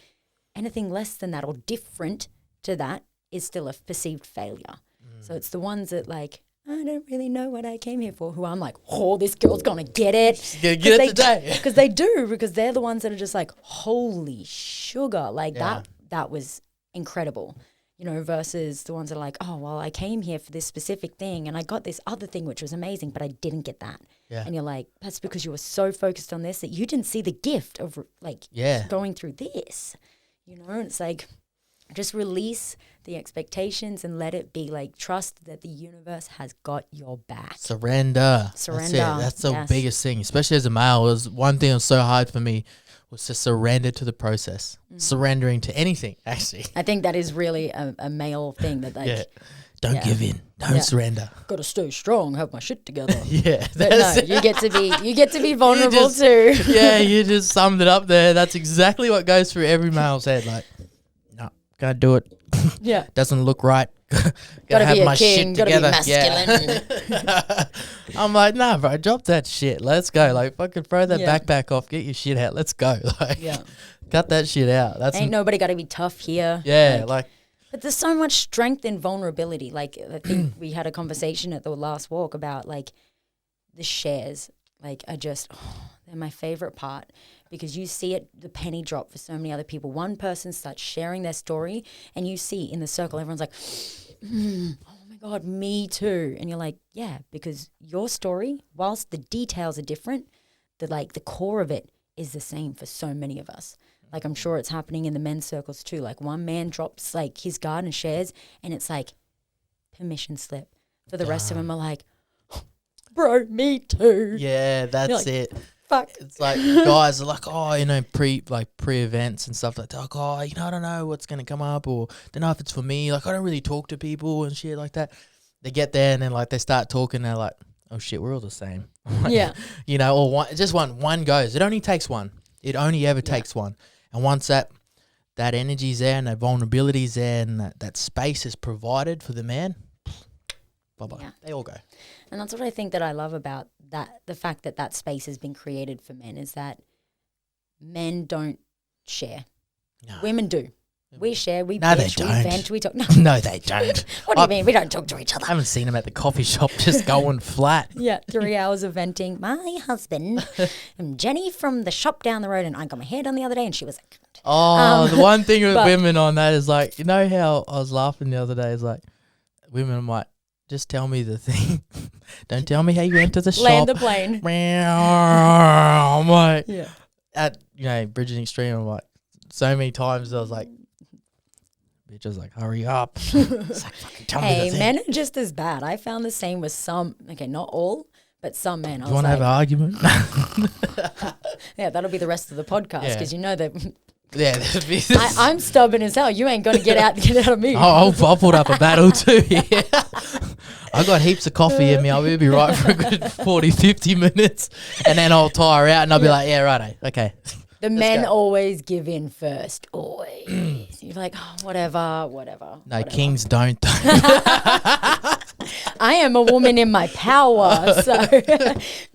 [SPEAKER 2] anything less than that or different to that is still a perceived failure. So it's the ones that like, I don't really know what I came here for, who I'm like, oh, this girl's going to get it.
[SPEAKER 1] She's going to get it today.
[SPEAKER 2] Because they do, because they're the ones that are just like, holy sugar. Like that was incredible. You know, versus the ones that are like, oh, well, I came here for this specific thing and I got this other thing, which was amazing, but I didn't get that. Yeah. And you're like, that's because you were so focused on this that you didn't see the gift of like going through this, you know. And it's like, just release the expectations and let it be, like, trust that the universe has got your back.
[SPEAKER 1] Surrender. That's the biggest thing, especially as a male. It was one thing that was so hard for me was to surrender to the process, surrendering to anything, actually.
[SPEAKER 2] I think that is really a male thing that, like,
[SPEAKER 1] don't give in, don't surrender.
[SPEAKER 2] Got to stay strong, have my shit together.
[SPEAKER 1] But
[SPEAKER 2] no, you get to be vulnerable too.
[SPEAKER 1] Yeah, you just summed it up there. That's exactly what goes through every male's head. Like, no, can't do it.
[SPEAKER 2] Yeah,
[SPEAKER 1] doesn't look right.
[SPEAKER 2] Gotta have my king, shit together. Gotta be masculine.
[SPEAKER 1] Yeah. I'm like, nah, bro, drop that shit. Let's go. Like, fucking throw that backpack off. Get your shit out. Let's go. Like, cut that shit out. That's
[SPEAKER 2] ain't nobody got to be tough here.
[SPEAKER 1] Yeah, like.
[SPEAKER 2] But there's so much strength in vulnerability. Like, I think we had a conversation at the last walk about, like, the shares. Like, are just, they're my favorite part, because you see it, the penny drop for so many other people. One person starts sharing their story, and you see in the circle, everyone's like, oh my God, me too. And you're like, yeah, because your story, whilst the details are different, the core of it is the same for so many of us. Like, I'm sure it's happening in the men's circles too. Like, one man drops, like, his guard and shares, and it's like permission slip. For the rest of them are like, bro, me too.
[SPEAKER 1] Yeah, that's like, it.
[SPEAKER 2] Fuck.
[SPEAKER 1] It's like guys are like, oh, you know, pre-events and stuff like that. Like, oh, you know, I don't know what's going to come up, or don't know if it's for me. Like, I don't really talk to people and shit like that. They get there and then, like, they start talking. They're like, oh shit, we're all the same. Like, you know, or one goes. It only takes one. It only ever takes one. And once that energy's there and that vulnerability's there and that space is provided for the man, bye-bye. Yeah. They all go.
[SPEAKER 2] And that's what I think that I love about that, the fact that space has been created for men, is that men don't share. No. Women do. We share, we
[SPEAKER 1] No, they
[SPEAKER 2] bitch, we
[SPEAKER 1] don't.
[SPEAKER 2] vent, we talk. No,
[SPEAKER 1] No, they don't.
[SPEAKER 2] what do you mean? We don't talk to each other.
[SPEAKER 1] I haven't seen them at the coffee shop just going flat.
[SPEAKER 2] Yeah, 3 hours of venting. My husband, Jenny from the shop down the road, and I got my hair done the other day, and she was like,
[SPEAKER 1] Oh, the one thing with women on that is like, you know how I was laughing the other day is like, women might just tell me the thing. Don't tell me how you went to the shop.
[SPEAKER 2] land the plane.
[SPEAKER 1] I'm like,
[SPEAKER 2] Yeah.
[SPEAKER 1] at, Bridging Extreme, I'm like, so many times I was like, bitch was like, hurry up. It's like, fucking tell me the
[SPEAKER 2] Hey,
[SPEAKER 1] thing.
[SPEAKER 2] men are just as bad. I found the same with some, okay, not all, but some men.
[SPEAKER 1] You want to have an argument?
[SPEAKER 2] Yeah, that'll be the rest of the podcast
[SPEAKER 1] Yeah.
[SPEAKER 2] because you know that
[SPEAKER 1] Yeah, that'd be
[SPEAKER 2] I'm stubborn as hell. You ain't going to get out of me.
[SPEAKER 1] I'll put up a battle too. Yeah. I got heaps of coffee in me. I'll be right for a good 40, 50 minutes. And then I'll tire out and I'll be like, yeah, righto. Okay.
[SPEAKER 2] The men always give in first. Always. You're like, oh, whatever.
[SPEAKER 1] No, kings don't.
[SPEAKER 2] I am a woman in my power. So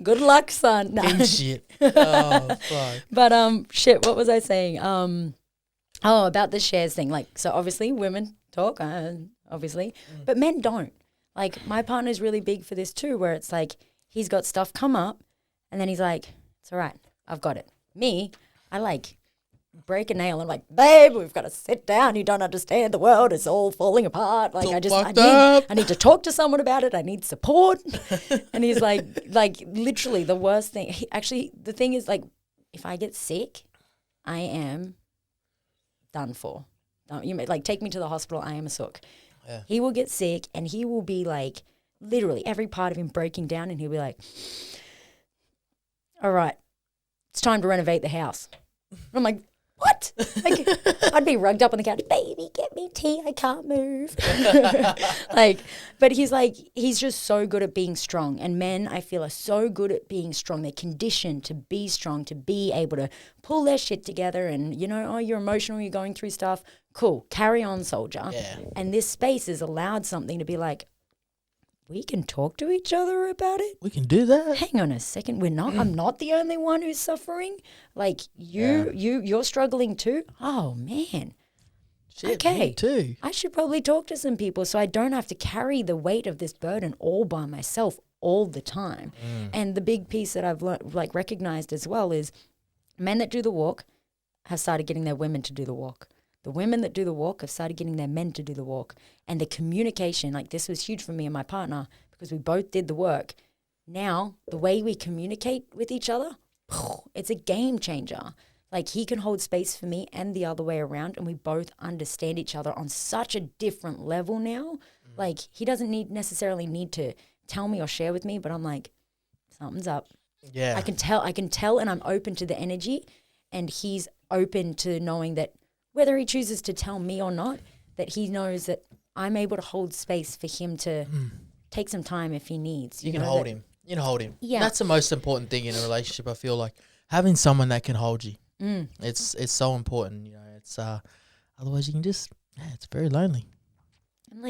[SPEAKER 2] good luck, son. No.
[SPEAKER 1] King shit. Oh, fuck.
[SPEAKER 2] But shit, what was I saying? About the shares thing. Like, so obviously women talk, obviously, but men don't. Like, my partner's really big for this too, where it's like he's got stuff come up, and then he's like, "It's all right, I've got it." Me, I like break a nail. I'm like, "Babe, we've got to sit down. You don't understand. The world is all falling apart. Like, I need to talk to someone about it. I need support." And he's like literally the worst thing. The thing is, like, if I get sick, I am done for. You may, like, take me to the hospital. I am a sook. Yeah. He will get sick and he will be like, literally every part of him breaking down, and he'll be like, "All right, it's time to renovate the house." And I'm like, what? Like, I'd be rugged up on the couch, "Baby, get me tea, I can't move." But he's just so good at being strong. And men, I feel, are so good at being strong. They're conditioned to be strong, to be able to pull their shit together. And, you're emotional, you're going through stuff. Cool, carry on, soldier.
[SPEAKER 1] Yeah.
[SPEAKER 2] And this space has allowed something to be like, we can talk to each other about it.
[SPEAKER 1] We can do that.
[SPEAKER 2] Hang on a second. I'm not the only one who's suffering. Like, you're struggling too. Oh man.
[SPEAKER 1] Shit,
[SPEAKER 2] okay.
[SPEAKER 1] me too.
[SPEAKER 2] I should probably talk to some people so I don't have to carry the weight of this burden all by myself all the time. And the big piece that I've recognized as well is men that do the walk have started getting their women to do the walk. The women that do the walk have started getting their men to do the walk. And the communication, like, this was huge for me and my partner because we both did the work. Now, the way we communicate with each other, it's a game changer. Like, he can hold space for me and the other way around, and we both understand each other on such a different level now. Like, he doesn't necessarily need to tell me or share with me, but I'm like, something's up.
[SPEAKER 1] Yeah.
[SPEAKER 2] I can tell, and I'm open to the energy, and he's open to knowing that whether he chooses to tell me or not, that he knows that I'm able to hold space for him to take some time if he needs.
[SPEAKER 1] You can hold him. You can hold him.
[SPEAKER 2] Yeah.
[SPEAKER 1] That's the most important thing in a relationship, I feel like. Having someone that can hold you. It's so important. It's otherwise you can just, it's very lonely.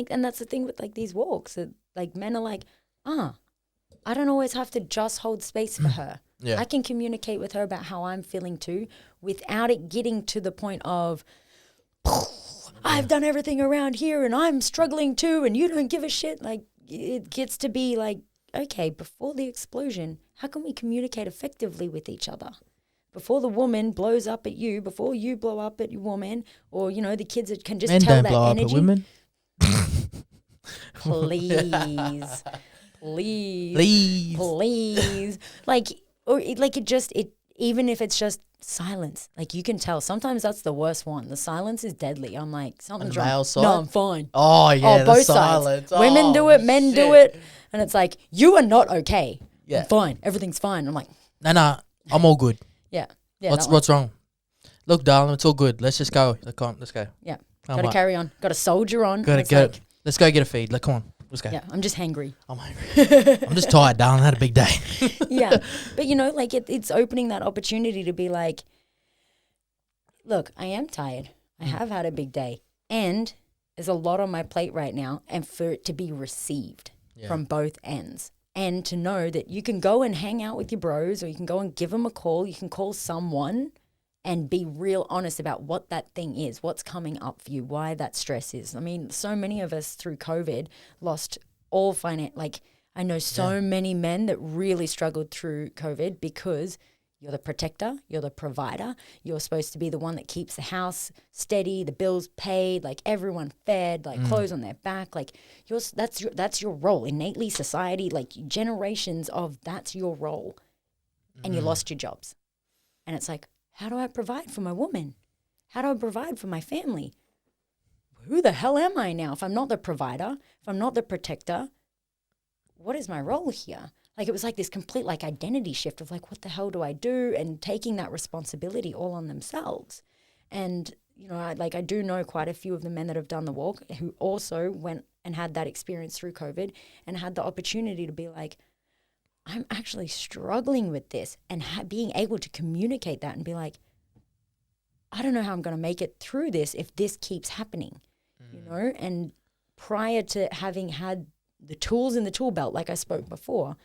[SPEAKER 2] And that's the thing with, like, these walks. Like, men are like, I don't always have to just hold space for her.
[SPEAKER 1] Yeah.
[SPEAKER 2] I can communicate with her about how I'm feeling too without it getting to the point of, I've done everything around here and I'm struggling too and you don't give a shit. Like, it gets to be like, okay, before the explosion, how can we communicate effectively with each other? Before the woman blows up at you, before you blow up at your woman, or, the kids that can just
[SPEAKER 1] Men
[SPEAKER 2] tell
[SPEAKER 1] don't
[SPEAKER 2] that
[SPEAKER 1] blow
[SPEAKER 2] energy.
[SPEAKER 1] up at women.
[SPEAKER 2] Please. Like, even if it's just silence, like, you can tell. Sometimes that's the worst one. The silence is deadly. I'm like, something's wrong.
[SPEAKER 1] Male side?
[SPEAKER 2] No, I'm fine.
[SPEAKER 1] Oh, yeah,
[SPEAKER 2] both
[SPEAKER 1] the silence.
[SPEAKER 2] sides. Women do it, men do it. And it's like, you are not okay.
[SPEAKER 1] Yeah.
[SPEAKER 2] I'm fine. Everything's fine. I'm like,
[SPEAKER 1] No, I'm all good.
[SPEAKER 2] yeah.
[SPEAKER 1] What's wrong? Look, darling, it's all good. Let's just go. Let's go.
[SPEAKER 2] Yeah.
[SPEAKER 1] I'm
[SPEAKER 2] Got to
[SPEAKER 1] like,
[SPEAKER 2] carry on. Got to soldier on.
[SPEAKER 1] Gotta go. Let's go get a feed. Come on. Let's go.
[SPEAKER 2] Yeah, I'm just hangry.
[SPEAKER 1] I'm hungry. I'm just tired, darling. I had a big day.
[SPEAKER 2] Yeah. But, like, it's opening that opportunity to be like, look, I am tired. I have had a big day. And there's a lot on my plate right now. And for it to be received from both ends. And to know that you can go and hang out with your bros, or you can go and give them a call. You can call someone and be real honest about what that thing is, what's coming up for you, why that stress is. I mean, so many of us through COVID lost all finance. Like, I know so many men that really struggled through COVID because you're the protector, you're the provider, you're supposed to be the one that keeps the house steady, the bills paid, like everyone fed, like clothes on their back. Like that's your role. Innately, society, like generations of that's your role. And you lost your jobs. And it's like, how do I provide for my woman? How do I provide for my family? Who the hell am I now? If I'm not the provider, if I'm not the protector, what is my role here? Like, it was like this complete like identity shift of like, what the hell do I do? And taking that responsibility all on themselves. And, you know, I do know quite a few of the men that have done the walk who also went and had that experience through COVID and had the opportunity to be like, I'm actually struggling with this, and being able to communicate that and be like, I don't know how I'm going to make it through this if this keeps happening, you know? And prior to having had the tools in the tool belt, like I spoke before,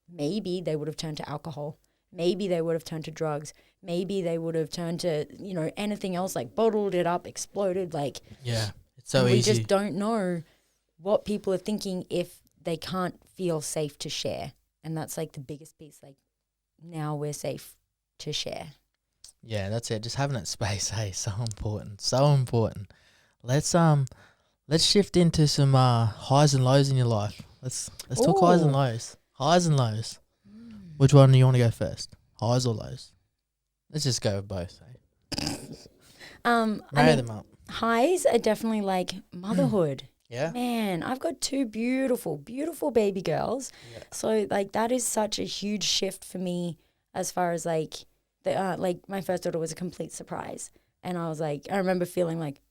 [SPEAKER 2] maybe they would have turned to alcohol. Maybe they would have turned to drugs. Maybe they would have turned to, you know, anything else, like bottled it up, exploded. Like,
[SPEAKER 1] yeah, it's so easy.
[SPEAKER 2] We just don't know what people are thinking if they can't feel safe to share. And that's like the biggest piece. Like, now we're safe to share.
[SPEAKER 1] Yeah, that's it. Just having that space, hey, so important. So important. Let's shift into some highs and lows in your life. Let's talk highs and lows. Highs and lows. Which one do you want to go first? Highs or lows? Let's just go with both. Marry them up.
[SPEAKER 2] Highs are definitely like motherhood.
[SPEAKER 1] Yeah.
[SPEAKER 2] Man, I've got two beautiful, beautiful baby girls. Yeah. So like that is such a huge shift for me as far as like my first daughter was a complete surprise. And I was like, I remember feeling like,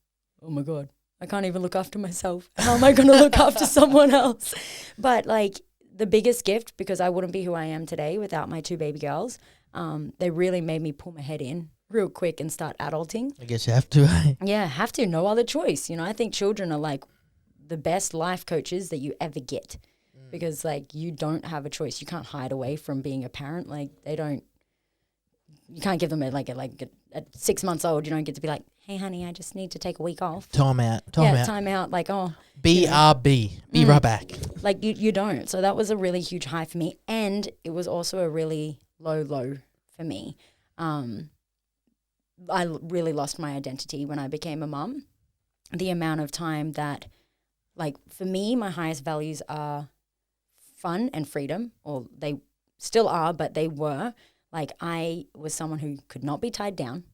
[SPEAKER 2] oh my God, I can't even look after myself. How am I going to look after someone else? But like the biggest gift, because I wouldn't be who I am today without my two baby girls, they really made me pull my head in real quick and start adulting.
[SPEAKER 1] I guess you have to, eh?
[SPEAKER 2] Yeah, have to. No other choice. You know, I think children are like the best life coaches that you ever get because like you don't have a choice. You can't hide away from being a parent. Like you can't give them at 6 months old, you don't get to be like, hey honey, I just need to take a week off.
[SPEAKER 1] Time out.
[SPEAKER 2] Time out. Like, oh.
[SPEAKER 1] BRB. Be right back.
[SPEAKER 2] Like you don't. So that was a really huge high for me. And it was also a really low for me. I really lost my identity when I became a mum. The amount of time that, like, for me, my highest values are fun and freedom, or they still are, but they were. Like, I was someone who could not be tied down,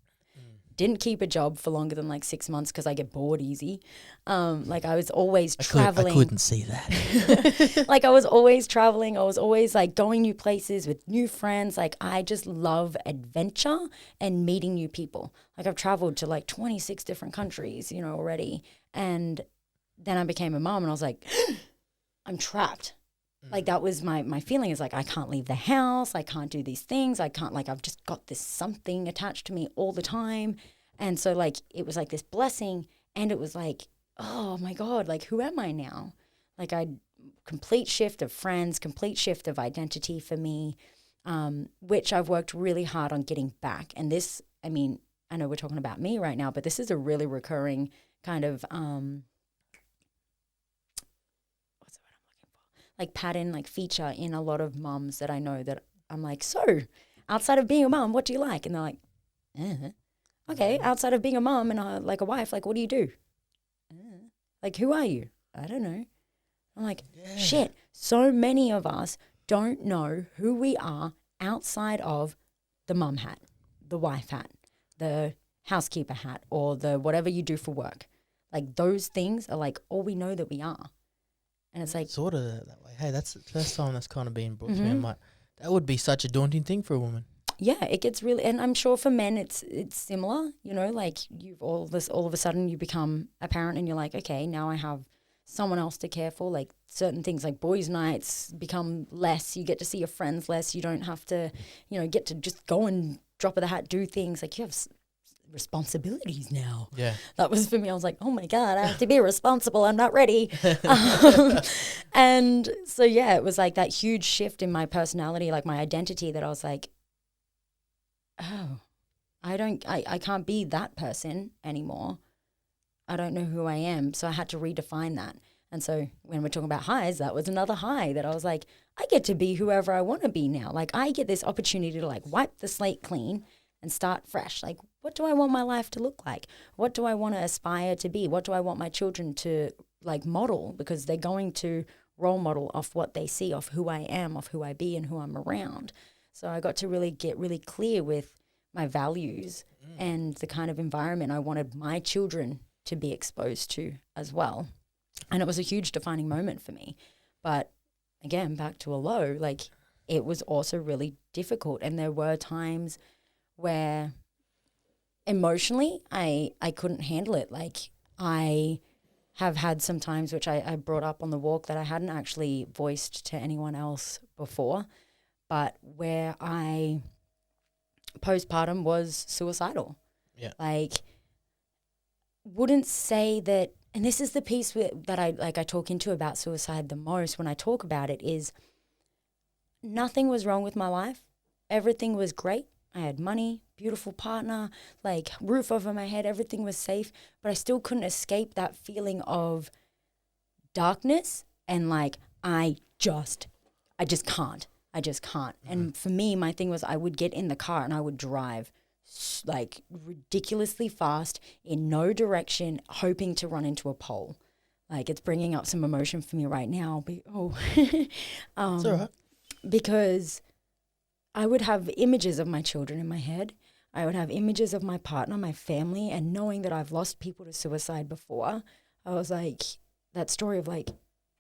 [SPEAKER 2] didn't keep a job for longer than like 6 months because I get bored easy. Like, I was always traveling.
[SPEAKER 1] I couldn't see that.
[SPEAKER 2] Like, I was always traveling. I was always like going new places with new friends. Like, I just love adventure and meeting new people. Like, I've traveled to like 26 different countries, you know, already. And then I became a mom and I was like, I'm trapped. Like, that was my feeling, is like, I can't leave the house. I can't do these things. I can't, like, I've just got this something attached to me all the time. And so, like, it was like this blessing. And it was like, oh my God, like, who am I now? Like, complete shift of friends, complete shift of identity for me, which I've worked really hard on getting back. And this, I mean, I know we're talking about me right now, but this is a really recurring kind of, like pattern, like feature in a lot of mums that I know, that I'm like, so outside of being a mum, what do you like? And they're like, okay, outside of being a mum and like a wife, like, what do you do? Like, who are you? I don't know. I'm like, shit, so many of us don't know who we are outside of the mum hat, the wife hat, the housekeeper hat, or the whatever you do for work. Like, those things are like all we know that we are. And it's like,
[SPEAKER 1] sort of that way. Hey, that's the first time that's kind of been brought to me. I'm like, that would be such a daunting thing for a woman.
[SPEAKER 2] Yeah, it gets really, and I'm sure for men it's similar. You know, like, you've all of a sudden you become a parent and you're like, okay, now I have someone else to care for. Like, certain things like boys' nights become less. You get to see your friends less. You don't have to, you know, get to just go and drop of the hat, do things. Like, you have responsibilities now.
[SPEAKER 1] Yeah,
[SPEAKER 2] that was for me. I was like, oh my God, I have to be responsible. I'm not ready. And so yeah, it was like that huge shift in my personality, like my identity, that I was like, oh, I can't be that person anymore. I don't know who I am. So I had to redefine that. And so when we're talking about highs, that was another high that I was like, I get to be whoever I want to be now. Like I get this opportunity to like wipe the slate clean and start fresh. Like, what do I want my life to look like? What do I want to aspire to be? What do I want my children to like model? Because they're going to role model off what they see, off who I am, off who I be and who I'm around. So I got to really get really clear with my values and the kind of environment I wanted my children to be exposed to as well. And it was a huge defining moment for me. But again, back to a low, like it was also really difficult. And there were times where emotionally I couldn't handle it. Like I have had some times which I brought up on the walk that I hadn't actually voiced to anyone else before, but where I postpartum was suicidal.
[SPEAKER 1] Yeah.
[SPEAKER 2] Like wouldn't say that, and this is the piece that I talk into about suicide the most when I talk about it, is nothing was wrong with my life. Everything was great. I had money, beautiful partner, like roof over my head, everything was safe, but I still couldn't escape that feeling of darkness and like, I just can't. And for me, my thing was I would get in the car and I would drive like ridiculously fast in no direction, hoping to run into a pole. Like it's bringing up some emotion for me right now. It's
[SPEAKER 1] all right.
[SPEAKER 2] Because I would have images of my children in my head. I would have images of my partner, my family, and knowing that I've lost people to suicide before, I was like, that story of like,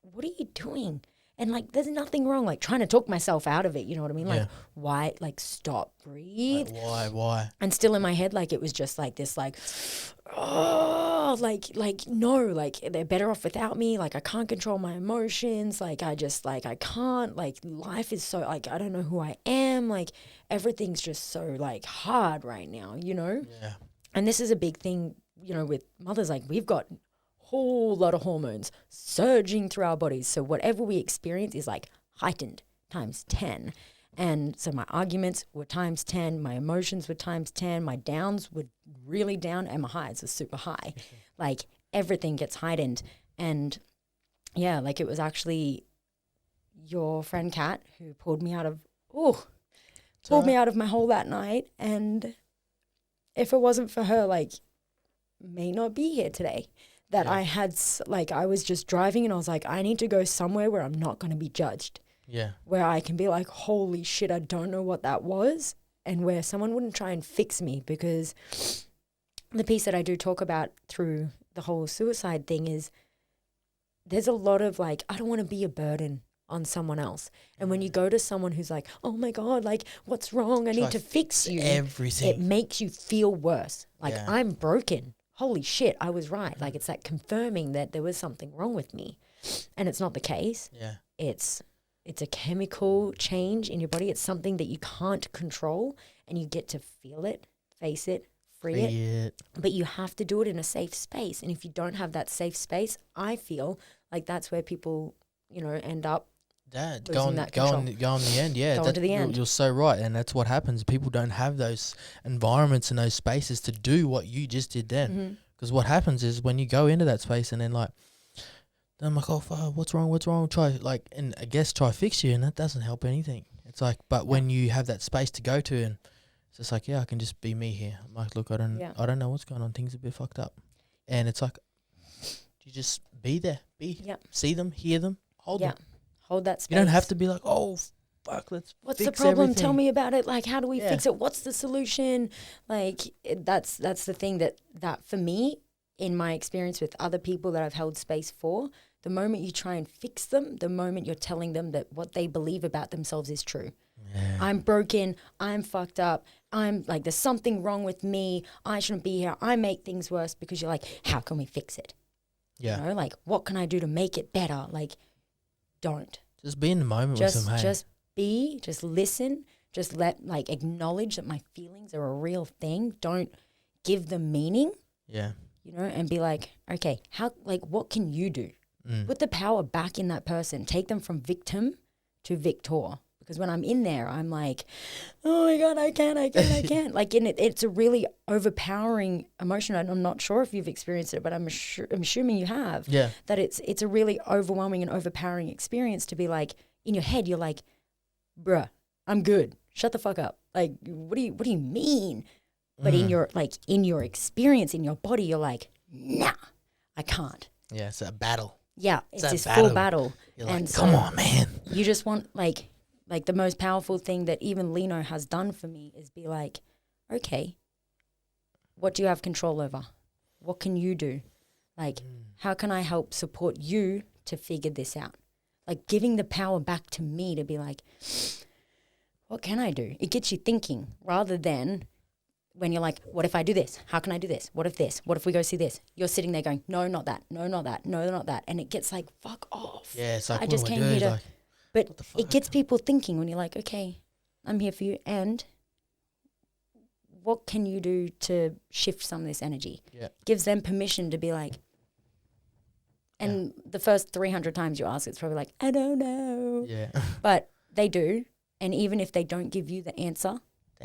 [SPEAKER 2] what are you doing? And like, there's nothing wrong, like trying to talk myself out of it. You know what I mean? Like, why? Like, stop, breathe.
[SPEAKER 1] Like, why?
[SPEAKER 2] And still in my head, like, it was just like this, like, oh, like, no, like, they're better off without me. Like, I can't control my emotions. Like, I can't. Like, life is so, like, I don't know who I am. Like, everything's just so, like, hard right now, you know?
[SPEAKER 1] Yeah.
[SPEAKER 2] And this is a big thing, you know, with mothers. Like, we've got whole lot of hormones surging through our bodies. So whatever we experience is like heightened times 10. And so my arguments were times 10, my emotions were times 10, my downs were really down, and my highs were super high. Like everything gets heightened. And yeah, like it was actually your friend Kat who pulled me out of my hole that night. And if it wasn't for her, like, may not be here today. That I had, like, I was just driving and I was like, I need to go somewhere where I'm not going to be judged.
[SPEAKER 1] Yeah.
[SPEAKER 2] Where I can be like, holy shit, I don't know what that was. And where someone wouldn't try and fix me, because the piece that I do talk about through the whole suicide thing is there's a lot of like, I don't want to be a burden on someone else. And when you go to someone who's like, oh my God, like, what's wrong? I need to fix you.
[SPEAKER 1] Everything.
[SPEAKER 2] It makes you feel worse. Like, I'm broken. Holy shit, I was right. Like, it's that confirming that there was something wrong with me. And it's not the case.
[SPEAKER 1] Yeah.
[SPEAKER 2] It's a chemical change in your body. It's something that you can't control, and you get to feel it, face it, free it. But you have to do it in a safe space. And if you don't have that safe space, I feel like that's where people, you know, end up
[SPEAKER 1] go on the end. Yeah,
[SPEAKER 2] to the end.
[SPEAKER 1] You're so right, and that's what happens. People don't have those environments and those spaces to do what you just did then. Because what happens is when you go into that space and then like, I'm like, oh, fuck, what's wrong? Try try fix you, and that doesn't help anything. It's like, but when you have that space to go to, and it's just like, I can just be me here. I'm like, look, I don't know what's going on. Things are a bit fucked up, and it's like, you just be there, see them, hear them, hold them.
[SPEAKER 2] Hold that space.
[SPEAKER 1] You don't have to be like, oh, fuck,
[SPEAKER 2] what's the problem? Everything. Tell me about it. Like, how do we fix it? What's the solution? Like, that's the thing that for me, in my experience with other people that I've held space for, the moment you try and fix them, the moment you're telling them that what they believe about themselves is true. Yeah. I'm broken. I'm fucked up. I'm like, there's something wrong with me. I shouldn't be here. I make things worse, because you're like, how can we fix it? Yeah. You know, like, what can I do to make it better? Like, don't.
[SPEAKER 1] Just be in the moment with them, hey?
[SPEAKER 2] Just listen, just acknowledge that my feelings are a real thing. Don't give them meaning. Yeah. You know, and be like, okay, what can you do? Put the power back in that person. Take them from victim to victor, Because when I'm in there, I'm like, oh my God, I can't. Like it's a really overpowering emotion. And I'm not sure if you've experienced it, but I'm assuming you have.
[SPEAKER 1] Yeah.
[SPEAKER 2] That it's a really overwhelming and overpowering experience to be like, in your head, you're like, bruh, I'm good. Shut the fuck up. Like, what do you mean? But in your experience, in your body, you're like, nah, I can't.
[SPEAKER 1] Yeah, it's a battle.
[SPEAKER 2] Yeah, it's this full battle.
[SPEAKER 1] You're like, come on, man.
[SPEAKER 2] You just want, like the most powerful thing that even Lino has done for me is be like, okay, what do you have control over? What can you do? Like, how can I help support you to figure this out? Like, giving the power back to me to be like, what can I do? It gets you thinking rather than when you're like, what if I do this? How can I do this? What if this? What if we go see this? You're sitting there going, no, not that. No, not that. No, not that. And it gets like, fuck off.
[SPEAKER 1] Yeah, it's like,
[SPEAKER 2] I just came here to...
[SPEAKER 1] Like,
[SPEAKER 2] but it gets people thinking when you're like, okay, I'm here for you. And what can you do to shift some of this energy?
[SPEAKER 1] Yeah.
[SPEAKER 2] Gives them permission to be like, and the first 300 times you ask, it's probably like, I don't know.
[SPEAKER 1] Yeah.
[SPEAKER 2] But they do. And even if they don't give you the answer,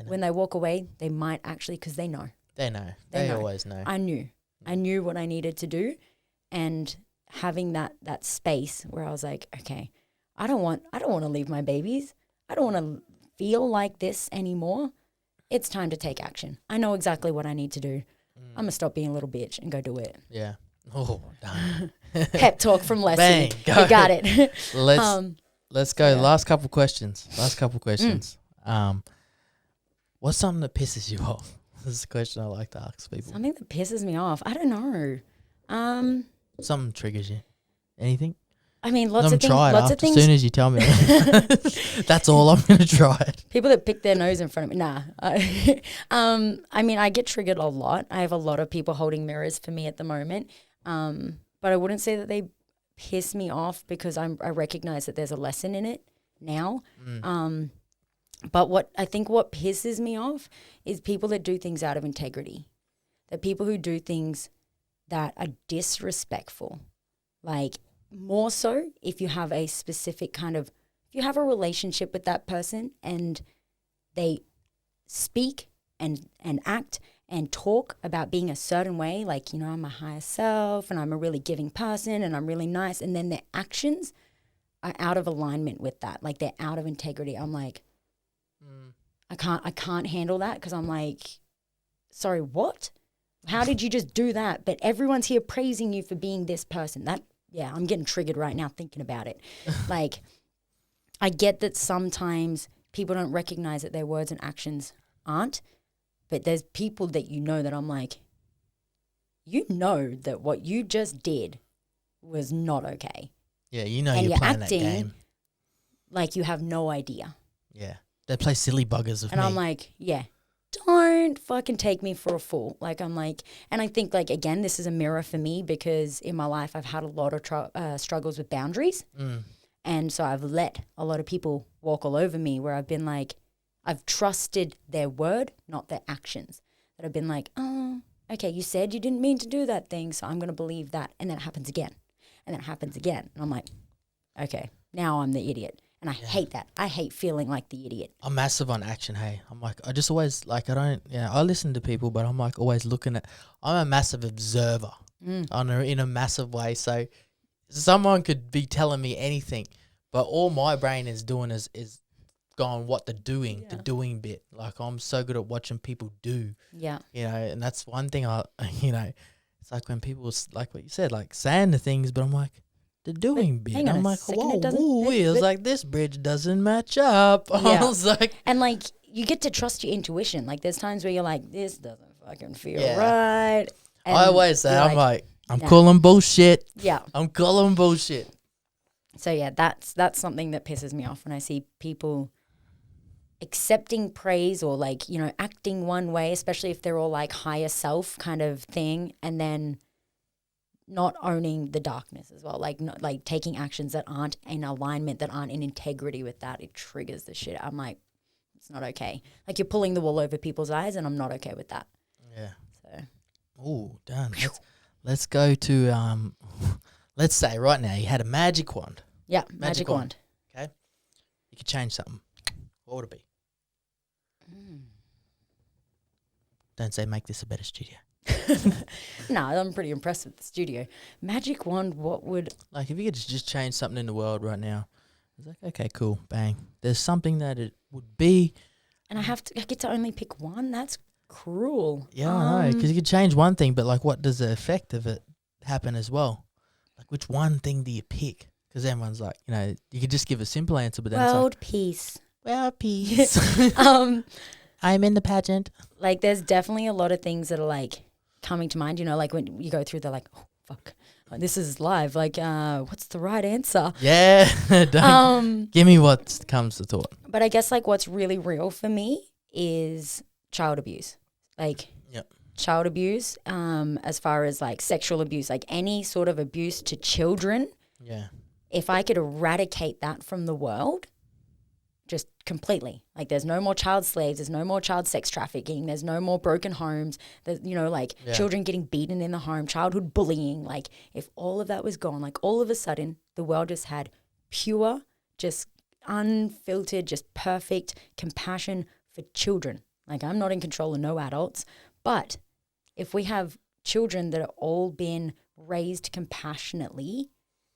[SPEAKER 2] when they walk away, they might actually, because they know.
[SPEAKER 1] They know. They always know.
[SPEAKER 2] I knew what I needed to do. And having that space where I was like, okay, I don't want to leave my babies. I don't want to feel like this anymore. It's time to take action. I know exactly what I need to do. I'm going to stop being a little bitch and go do it.
[SPEAKER 1] Yeah. Oh, done.
[SPEAKER 2] Pep talk from Leslie.
[SPEAKER 1] Bang,
[SPEAKER 2] You got it.
[SPEAKER 1] Let's go. Yeah. Last couple questions. What's something that pisses you off? This is a question I like to ask people.
[SPEAKER 2] Something that pisses me off? I don't know.
[SPEAKER 1] Something triggers you. Anything?
[SPEAKER 2] I mean, lots of things.
[SPEAKER 1] As soon as you tell me, that's all I'm going to try it.
[SPEAKER 2] People that pick their nose in front of me, nah. I mean, I get triggered a lot. I have a lot of people holding mirrors for me at the moment. But I wouldn't say that they piss me off because I recognize that there's a lesson in it now. But what pisses me off is people that do things out of integrity. The people who do things that are disrespectful. Like, more so if you have a specific if you have a relationship with that person and they speak and act and talk about being a certain way, like, I'm my higher self and I'm a really giving person and I'm really nice, and then their actions are out of alignment with that, like they're out of integrity. I'm like, I can't handle that because I'm like, sorry, what? How did you just do that? But everyone's here praising you for being this person. I'm getting triggered right now thinking about it. Like, I get that sometimes people don't recognize that their words and actions aren't, but there's people that that I'm like, that what you just did was not okay.
[SPEAKER 1] Yeah, and you're playing
[SPEAKER 2] acting
[SPEAKER 1] that game.
[SPEAKER 2] Like you have no idea.
[SPEAKER 1] Yeah, they play silly buggers with me.
[SPEAKER 2] And I'm like, don't fucking take me for a fool. Like, I'm like, and I think, like, again, this is a mirror for me because in my life I've had a lot of struggles with boundaries. And so I've let a lot of people walk all over me where I've been like, I've trusted their word, not their actions. That I've been like, oh, okay, you said you didn't mean to do that thing, so I'm going to believe that. And then it happens again. And then it happens again. And I'm like, okay, now I'm the idiot. And I hate that. I hate feeling like the idiot.
[SPEAKER 1] I'm massive on action, hey. I'm like, I just always, like, I listen to people, but I'm like always looking at, I'm a massive observer in a massive way. So someone could be telling me anything, but all my brain is doing is going what the doing bit. Like, I'm so good at watching people do. Yeah. And that's one thing it's like when people, like what you said, like saying the things, but I'm like, the doing bit. I'm like, whoa, I was like, this bridge doesn't match up. I was like,
[SPEAKER 2] and like, you get to trust your intuition. Like, there's times where you're like, this doesn't fucking feel right. And
[SPEAKER 1] I always say, I'm calling bullshit.
[SPEAKER 2] Yeah.
[SPEAKER 1] I'm calling bullshit.
[SPEAKER 2] So yeah, that's something that pisses me off when I see people accepting praise or like, acting one way, especially if they're all like higher self kind of thing, and then not owning the darkness as well, like taking actions that aren't in alignment, that aren't in integrity with that. It triggers the shit. I'm like, it's not okay. Like, you're pulling the wool over people's eyes, and I'm not okay with that.
[SPEAKER 1] Yeah.
[SPEAKER 2] So.
[SPEAKER 1] Oh, done. Let's go to let's say right now you had a magic wand.
[SPEAKER 2] Yeah, magic wand.
[SPEAKER 1] Okay. You could change something. what would it be? Don't say make this a better studio.
[SPEAKER 2] No, I'm pretty impressed with the studio. Magic wand, what would...
[SPEAKER 1] Like, if you could just change something in the world right now, it's like, okay, cool, bang. There's something that it would be.
[SPEAKER 2] And I get to only pick one? That's cruel.
[SPEAKER 1] Yeah, I know, because you could change one thing, but, like, what does the effect of it happen as well? Like, which one thing do you pick? Because everyone's like, you know, you could just give a simple answer, but then
[SPEAKER 2] World
[SPEAKER 1] it's like,
[SPEAKER 2] peace.
[SPEAKER 1] well, peace. I'm in the pageant.
[SPEAKER 2] Like, there's definitely a lot of things that are, like, coming to mind. You know, like, when you go through, they're like, oh, fuck, this is live. Like, what's the right answer?
[SPEAKER 1] Yeah. Give me what comes to thought.
[SPEAKER 2] But I guess, like, what's really real for me is child abuse. Like, child abuse, as far as, like, sexual abuse, like, any sort of abuse to children.
[SPEAKER 1] Yeah.
[SPEAKER 2] If I could eradicate that from the world, just completely. Like, there's no more child slaves, there's no more child sex trafficking, there's no more broken homes, there's, you know, like, children getting beaten in the home, childhood bullying. Like, if all of that was gone, like, all of a sudden, the world just had pure, just unfiltered, just perfect compassion for children. Like, I'm not in control of no adults, but if we have children that are all being raised compassionately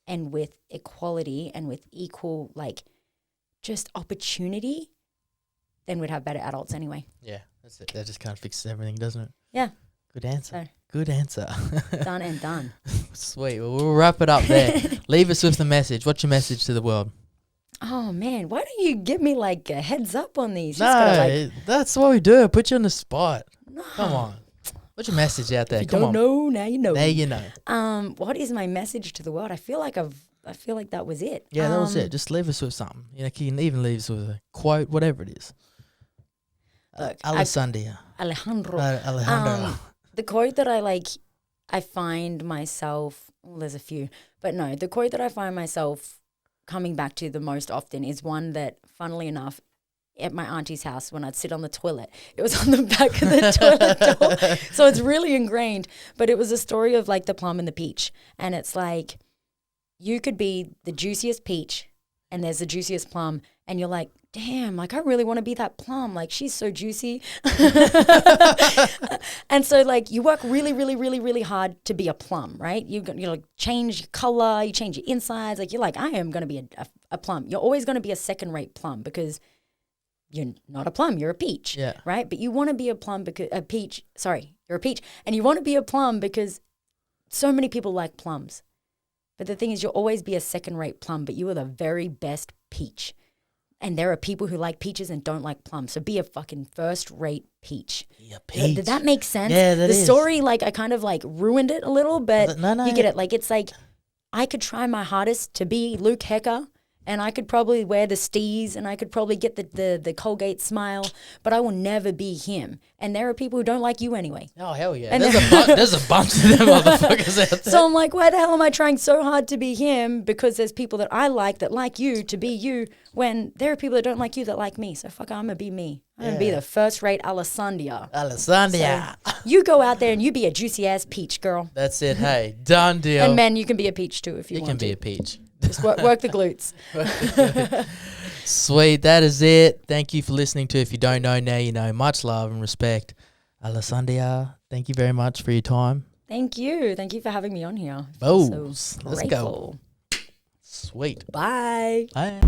[SPEAKER 2] and with equality and with equal, like, just opportunity, then we'd have better adults anyway.
[SPEAKER 1] Yeah, that's it. That just kind of fixes everything, doesn't it?
[SPEAKER 2] Yeah.
[SPEAKER 1] Good answer.
[SPEAKER 2] So,
[SPEAKER 1] good answer.
[SPEAKER 2] done and done.
[SPEAKER 1] Sweet. Well, we'll wrap it up there. Leave us with the message. What's your message to the world?
[SPEAKER 2] Oh, man. Why don't you give me, like, a heads up on these? You just gotta, like,
[SPEAKER 1] that's what we do. I put you on the spot.
[SPEAKER 2] no.
[SPEAKER 1] Come on. What's your message out there?
[SPEAKER 2] If you
[SPEAKER 1] Come
[SPEAKER 2] don't
[SPEAKER 1] on.
[SPEAKER 2] know, now you know.
[SPEAKER 1] Now you know.
[SPEAKER 2] What is my message to the world? I feel like that was it.
[SPEAKER 1] Yeah, that was it. Just leave us with something. You know, you can even leave us with a quote, whatever it is.
[SPEAKER 2] Look,
[SPEAKER 1] Allessandia.
[SPEAKER 2] Alejandro. The quote that I find myself, well, there's a few, but no, the quote that I find myself coming back to the most often is one that, funnily enough, at my auntie's house when I'd sit on the toilet. It was on the back of the toilet door. So it's really ingrained. But it was a story of, like, the plum and the peach. And it's like, you could be the juiciest peach and there's the juiciest plum, and you're like, damn, like, I really want to be that plum. Like, she's so juicy. And so, like, you work really, really, really, really hard to be a plum, right? You like, change your color, you change your insides. Like, you're like, I am going to be a plum. You're always going to be a second-rate plum because you're not a plum, you're a peach, right? But you want to be a plum because you're a peach, and you want to be a plum because so many people like plums. But the thing is, you'll always be a second-rate plum, but you are the very best peach. And there are people who like peaches and don't like plums. So be a fucking first-rate peach. Yeah, peach. Did that make sense?
[SPEAKER 1] Yeah, that is.
[SPEAKER 2] The story, like, I kind of, like, ruined it a little, but
[SPEAKER 1] no.
[SPEAKER 2] You get it. Like, it's like, I could try my hardest to be Luke Hecker, and I could probably wear the stees, and I could probably get the Colgate smile, but I will never be him. And there are people who don't like you anyway.
[SPEAKER 1] Oh, hell yeah. And there's a bunch of them motherfuckers out there.
[SPEAKER 2] So I'm like, why the hell am I trying so hard to be him? Because there's people that I like that like you to be you, when there are people that don't like you that like me. So fuck, I'm going to be me. I'm going to be the first-rate Allessandia.
[SPEAKER 1] Allessandia.
[SPEAKER 2] So you go out there and you be a juicy-ass peach, girl.
[SPEAKER 1] That's it. Hey, done deal.
[SPEAKER 2] And men, you can be a peach too if you want to.
[SPEAKER 1] You can be a peach.
[SPEAKER 2] Just work the glutes.
[SPEAKER 1] Sweet. That is it. Thank you for listening to If You Don't Know, Now You Know. Much love and respect. Allessandia, thank you very much for your time.
[SPEAKER 2] Thank you. Thank you for having me on here.
[SPEAKER 1] Let's go.
[SPEAKER 2] Sweet.
[SPEAKER 1] Sweet.
[SPEAKER 2] Bye.
[SPEAKER 1] Bye.